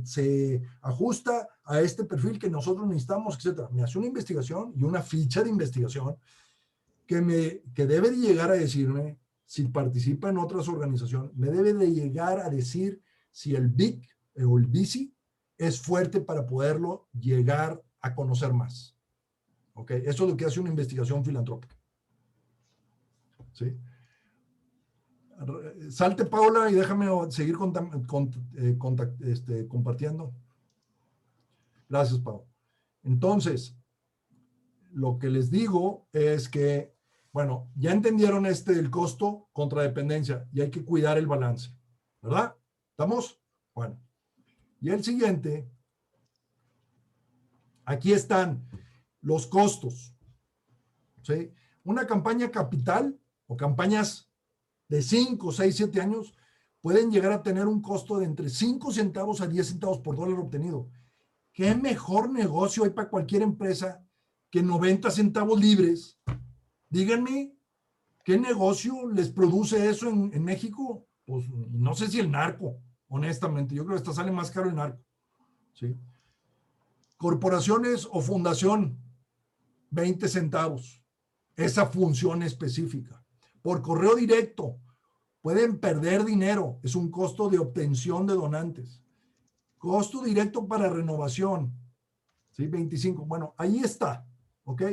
se ajusta a este perfil que nosotros necesitamos, etc. Me hace una investigación y una ficha de investigación que debe de llegar a decirme si participa en otras organizaciones, me debe de llegar a decir si el BIC o el BICI es fuerte para poderlo llegar a conocer más. ¿Ok? Eso es lo que hace una investigación filantrópica. ¿Sí? Salte, Paula, y déjame seguir compartiendo. Gracias, Paula. Entonces, lo que les digo es que, bueno, ya entendieron el costo contra dependencia y hay que cuidar el balance, ¿verdad? ¿Estamos? Bueno. Y el siguiente, aquí están los costos, ¿sí? Una campaña capital o campañas de 5, 6, 7 años pueden llegar a tener un costo de entre 5 centavos a 10 centavos por dólar obtenido. ¿Qué mejor negocio hay para cualquier empresa que 90 centavos libres? Díganme, ¿qué negocio les produce eso en México? Pues no sé si el narco, honestamente. Yo creo que hasta sale más caro el narco, ¿sí? Corporaciones o fundación, 20 centavos. Esa función específica. Por correo directo, pueden perder dinero. Es un costo de obtención de donantes. Costo directo para renovación, ¿sí? 25. Bueno, ahí está, ¿ok?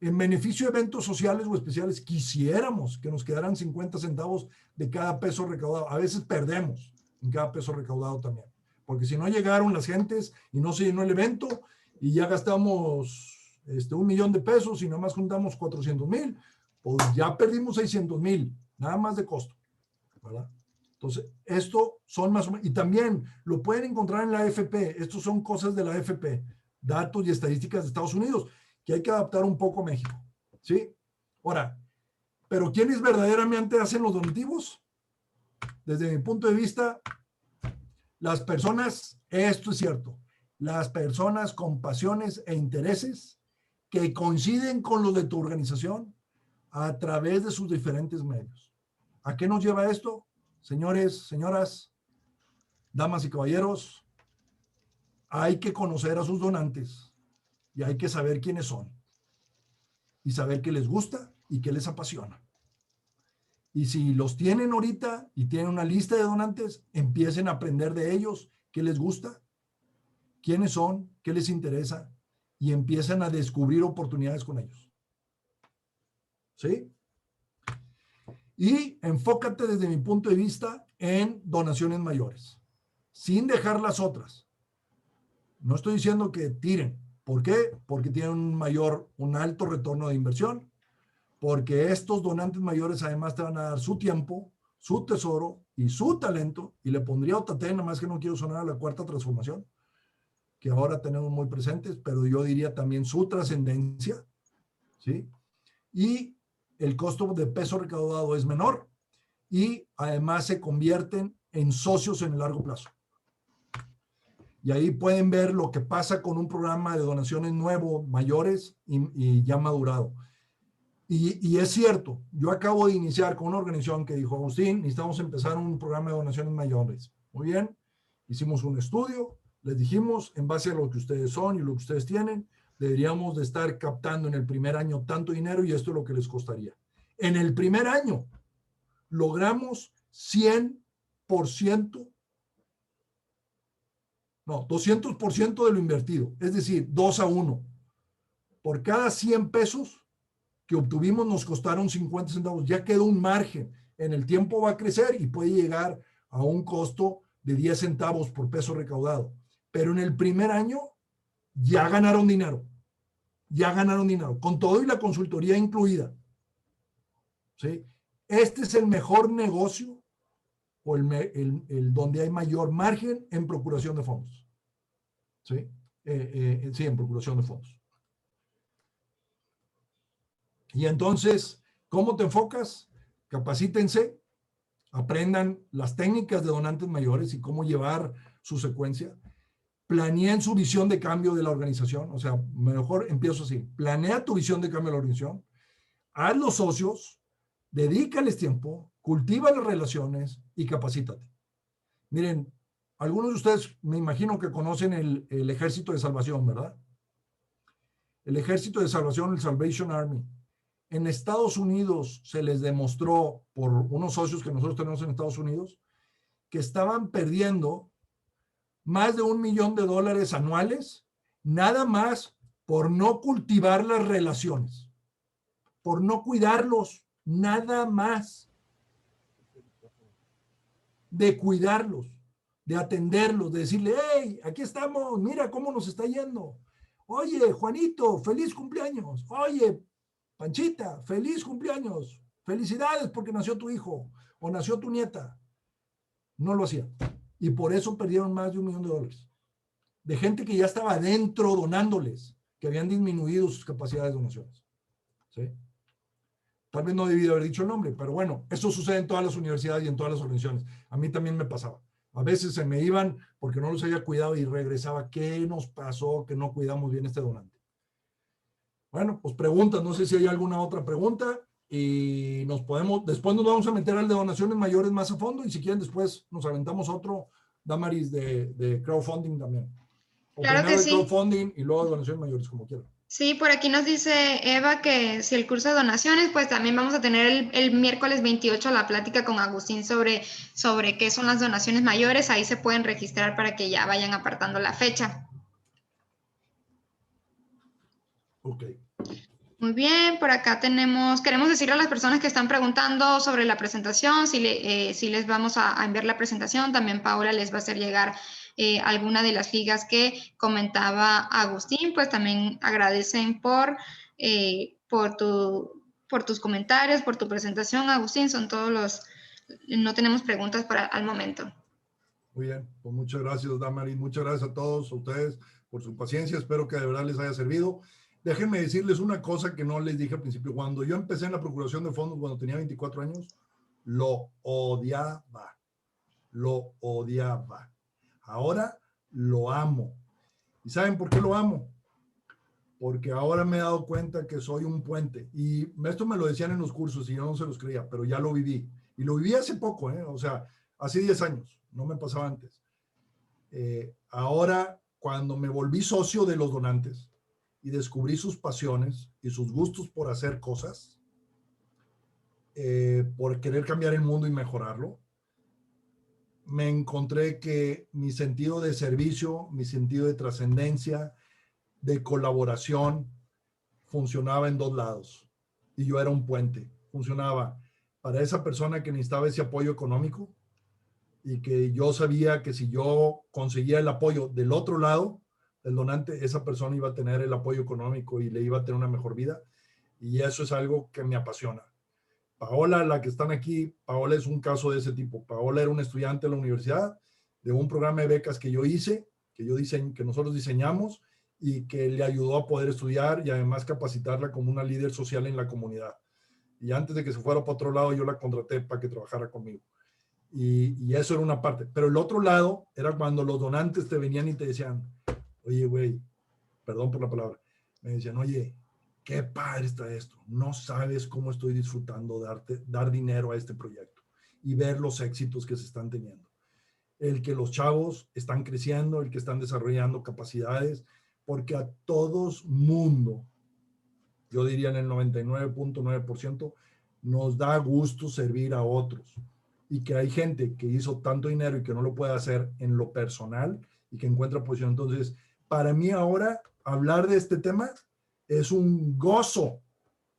En beneficio de eventos sociales o especiales, quisiéramos que nos quedaran 50 centavos de cada peso recaudado. A veces perdemos en cada peso recaudado también. Porque si no llegaron las gentes y no se llenó el evento y ya gastamos $1,000,000 de pesos y nada más juntamos 400,000, pues ya perdimos 600,000, nada más de costo, ¿verdad? Entonces, esto son más o menos, y también lo pueden encontrar en la AFP. Estos son cosas de la AFP, datos y estadísticas de Estados Unidos, que hay que adaptar un poco a México, ¿sí? Ahora, ¿pero quiénes verdaderamente hacen los donativos? Desde mi punto de vista, las personas, esto es cierto, las personas con pasiones e intereses que coinciden con los de tu organización a través de sus diferentes medios. ¿A qué nos lleva esto? Señores, señoras, damas y caballeros, hay que conocer a sus donantes y hay que saber quiénes son y saber qué les gusta y qué les apasiona. Y si los tienen ahorita y tienen una lista de donantes, empiecen a aprender de ellos qué les gusta, quiénes son, qué les interesa y empiezan a descubrir oportunidades con ellos. ¿Sí? Y enfócate desde mi punto de vista en donaciones mayores, sin dejar las otras. No estoy diciendo que tiren. ¿Por qué? Porque tienen un alto retorno de inversión, porque estos donantes mayores además te van a dar su tiempo, su tesoro y su talento, y le pondría otra T, nada más que no quiero sonar a la cuarta transformación, que ahora tenemos muy presentes, pero yo diría también su trascendencia, ¿sí? Y el costo de peso recaudado es menor y además se convierten en socios en el largo plazo. Y ahí pueden ver lo que pasa con un programa de donaciones nuevo, mayores y ya madurado. Y es cierto, yo acabo de iniciar con una organización que dijo, Agustín, necesitamos empezar un programa de donaciones mayores. Muy bien, hicimos un estudio, les dijimos, en base a lo que ustedes son y lo que ustedes tienen, deberíamos de estar captando en el primer año tanto dinero y esto es lo que les costaría. En el primer año logramos 200% de lo invertido, es decir, 2-1. Por cada 100 pesos que obtuvimos nos costaron 50 centavos. Ya quedó un margen. En el tiempo va a crecer y puede llegar a un costo de 10 centavos por peso recaudado. Pero en el primer año ya ganaron dinero. Ya ganaron dinero, con todo y la consultoría incluida. ¿Sí? Este es el mejor negocio o el donde hay mayor margen en procuración de fondos. ¿Sí? Sí, en procuración de fondos. Y entonces, ¿cómo te enfocas? Capacítense, aprendan las técnicas de donantes mayores y cómo llevar su secuencia. Planeen su visión de cambio de la organización. O sea, mejor empiezo así. Planea tu visión de cambio de la organización. Haz los socios, dedícales tiempo, cultiva las relaciones y capacítate. Miren, algunos de ustedes me imagino que conocen el Ejército de Salvación, ¿verdad? El Ejército de Salvación, el Salvation Army. En Estados Unidos se les demostró por unos socios que nosotros tenemos en Estados Unidos que estaban perdiendo más de $1 millón anuales nada más por no cultivar las relaciones, por no cuidarlos, nada más de cuidarlos, de atenderlos, de decirle, hey, aquí estamos, mira cómo nos está yendo. Oye, Juanito, feliz cumpleaños. Oye, Panchita, feliz cumpleaños. Felicidades porque nació tu hijo o nació tu nieta. No lo hacía. Y por eso perdieron más de $1 millón. De gente que ya estaba adentro donándoles, que habían disminuido sus capacidades de donaciones. ¿Sí? Tal vez no debí haber dicho el nombre, pero bueno, eso sucede en todas las universidades y en todas las organizaciones. A mí también me pasaba. A veces se me iban porque no los había cuidado y regresaba. ¿Qué nos pasó que no cuidamos bien este donante? Bueno, pues preguntas, no sé si hay alguna otra pregunta y después nos vamos a meter al de donaciones mayores más a fondo y si quieren después nos aventamos otro, Damaris, de crowdfunding también. O Claro primero que de sí. crowdfunding y luego de donaciones mayores, como quieran. Sí, por aquí nos dice Eva que si el curso de donaciones, pues también vamos a tener el miércoles 28 la plática con Agustín sobre qué son las donaciones mayores. Ahí se pueden registrar para que ya vayan apartando la fecha. Ok. Muy bien, por acá queremos decirle a las personas que están preguntando sobre la presentación, si les vamos a enviar la presentación, también Paola les va a hacer llegar alguna de las ligas que comentaba Agustín, pues también agradecen por tus comentarios, por tu presentación, Agustín, son todos no tenemos preguntas al momento. Muy bien, pues muchas gracias, Damaris. Muchas gracias a todos, a ustedes, por su paciencia. Espero que de verdad les haya servido. Déjenme decirles una cosa que no les dije al principio. Cuando yo empecé en la Procuración de Fondos, cuando tenía 24 años, lo odiaba. Lo odiaba. Ahora lo amo. ¿Y saben por qué lo amo? Porque ahora me he dado cuenta que soy un puente. Y esto me lo decían en los cursos y yo no se los creía, pero ya lo viví. Y lo viví hace poco, o sea, hace 10 años. No me pasaba antes. Ahora, cuando me volví socio de los donantes y descubrí sus pasiones y sus gustos por hacer cosas, por querer cambiar el mundo y mejorarlo, me encontré que mi sentido de servicio, mi sentido de trascendencia, de colaboración, funcionaba en dos lados. Y yo era un puente. Funcionaba para esa persona que necesitaba ese apoyo económico y que yo sabía que si yo conseguía el apoyo del otro lado, del donante, esa persona iba a tener el apoyo económico y le iba a tener una mejor vida. Y eso es algo que me apasiona. Paola, la que están aquí, Paola es un caso de ese tipo. Paola era una estudiante de la universidad, de un programa de becas que yo hice, que nosotros diseñamos y que le ayudó a poder estudiar y además capacitarla como una líder social en la comunidad. Y antes de que se fuera para otro lado, yo la contraté para que trabajara conmigo. Y eso era una parte. Pero el otro lado era cuando los donantes te venían y te decían, oye, güey, perdón por la palabra, me decían, oye, qué padre está esto. No sabes cómo estoy disfrutando dar dinero a este proyecto y ver los éxitos que se están teniendo. El que los chavos están creciendo, el que están desarrollando capacidades, porque a todos mundo, yo diría en el 99.9%, nos da gusto servir a otros. Y que hay gente que hizo tanto dinero y que no lo puede hacer en lo personal y que encuentra posición. Entonces, para mí ahora, hablar de este tema es un gozo.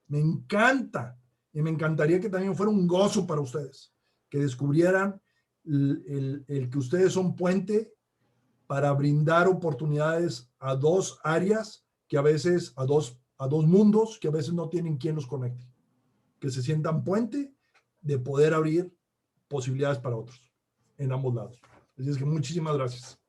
Me encanta. Y me encantaría que también fuera un gozo para ustedes. Que descubrieran el que ustedes son puente para brindar oportunidades a dos áreas que a veces, a dos mundos que a veces no tienen quien los conecte. Que se sientan puente de poder abrir posibilidades para otros en ambos lados. Así es que muchísimas gracias.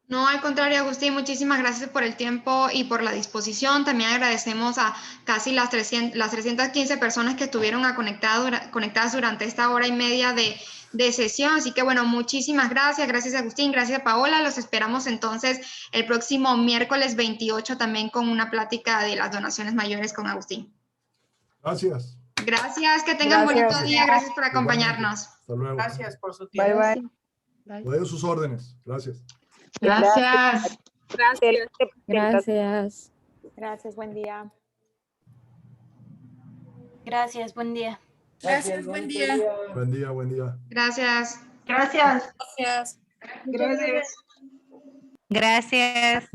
No, al contrario, Agustín, muchísimas gracias por el tiempo y por la disposición. También agradecemos a casi las 315 personas que estuvieron conectadas durante esta hora y media de sesión. Así que, bueno, muchísimas gracias. Gracias, Agustín. Gracias, Paola. Los esperamos entonces el próximo miércoles 28 también con una plática de las donaciones mayores con Agustín. Gracias. Gracias, que tengan bonito día. Gracias por acompañarnos. Hasta luego. Gracias por su tiempo. Bye, bye. Voy a sus órdenes. Gracias. Gracias. Gracias. Gracias. Gracias, buen día. Gracias, buen día. Gracias, buen día. Buen día, buen día. Gracias. Gracias. Gracias. Gracias. Gracias.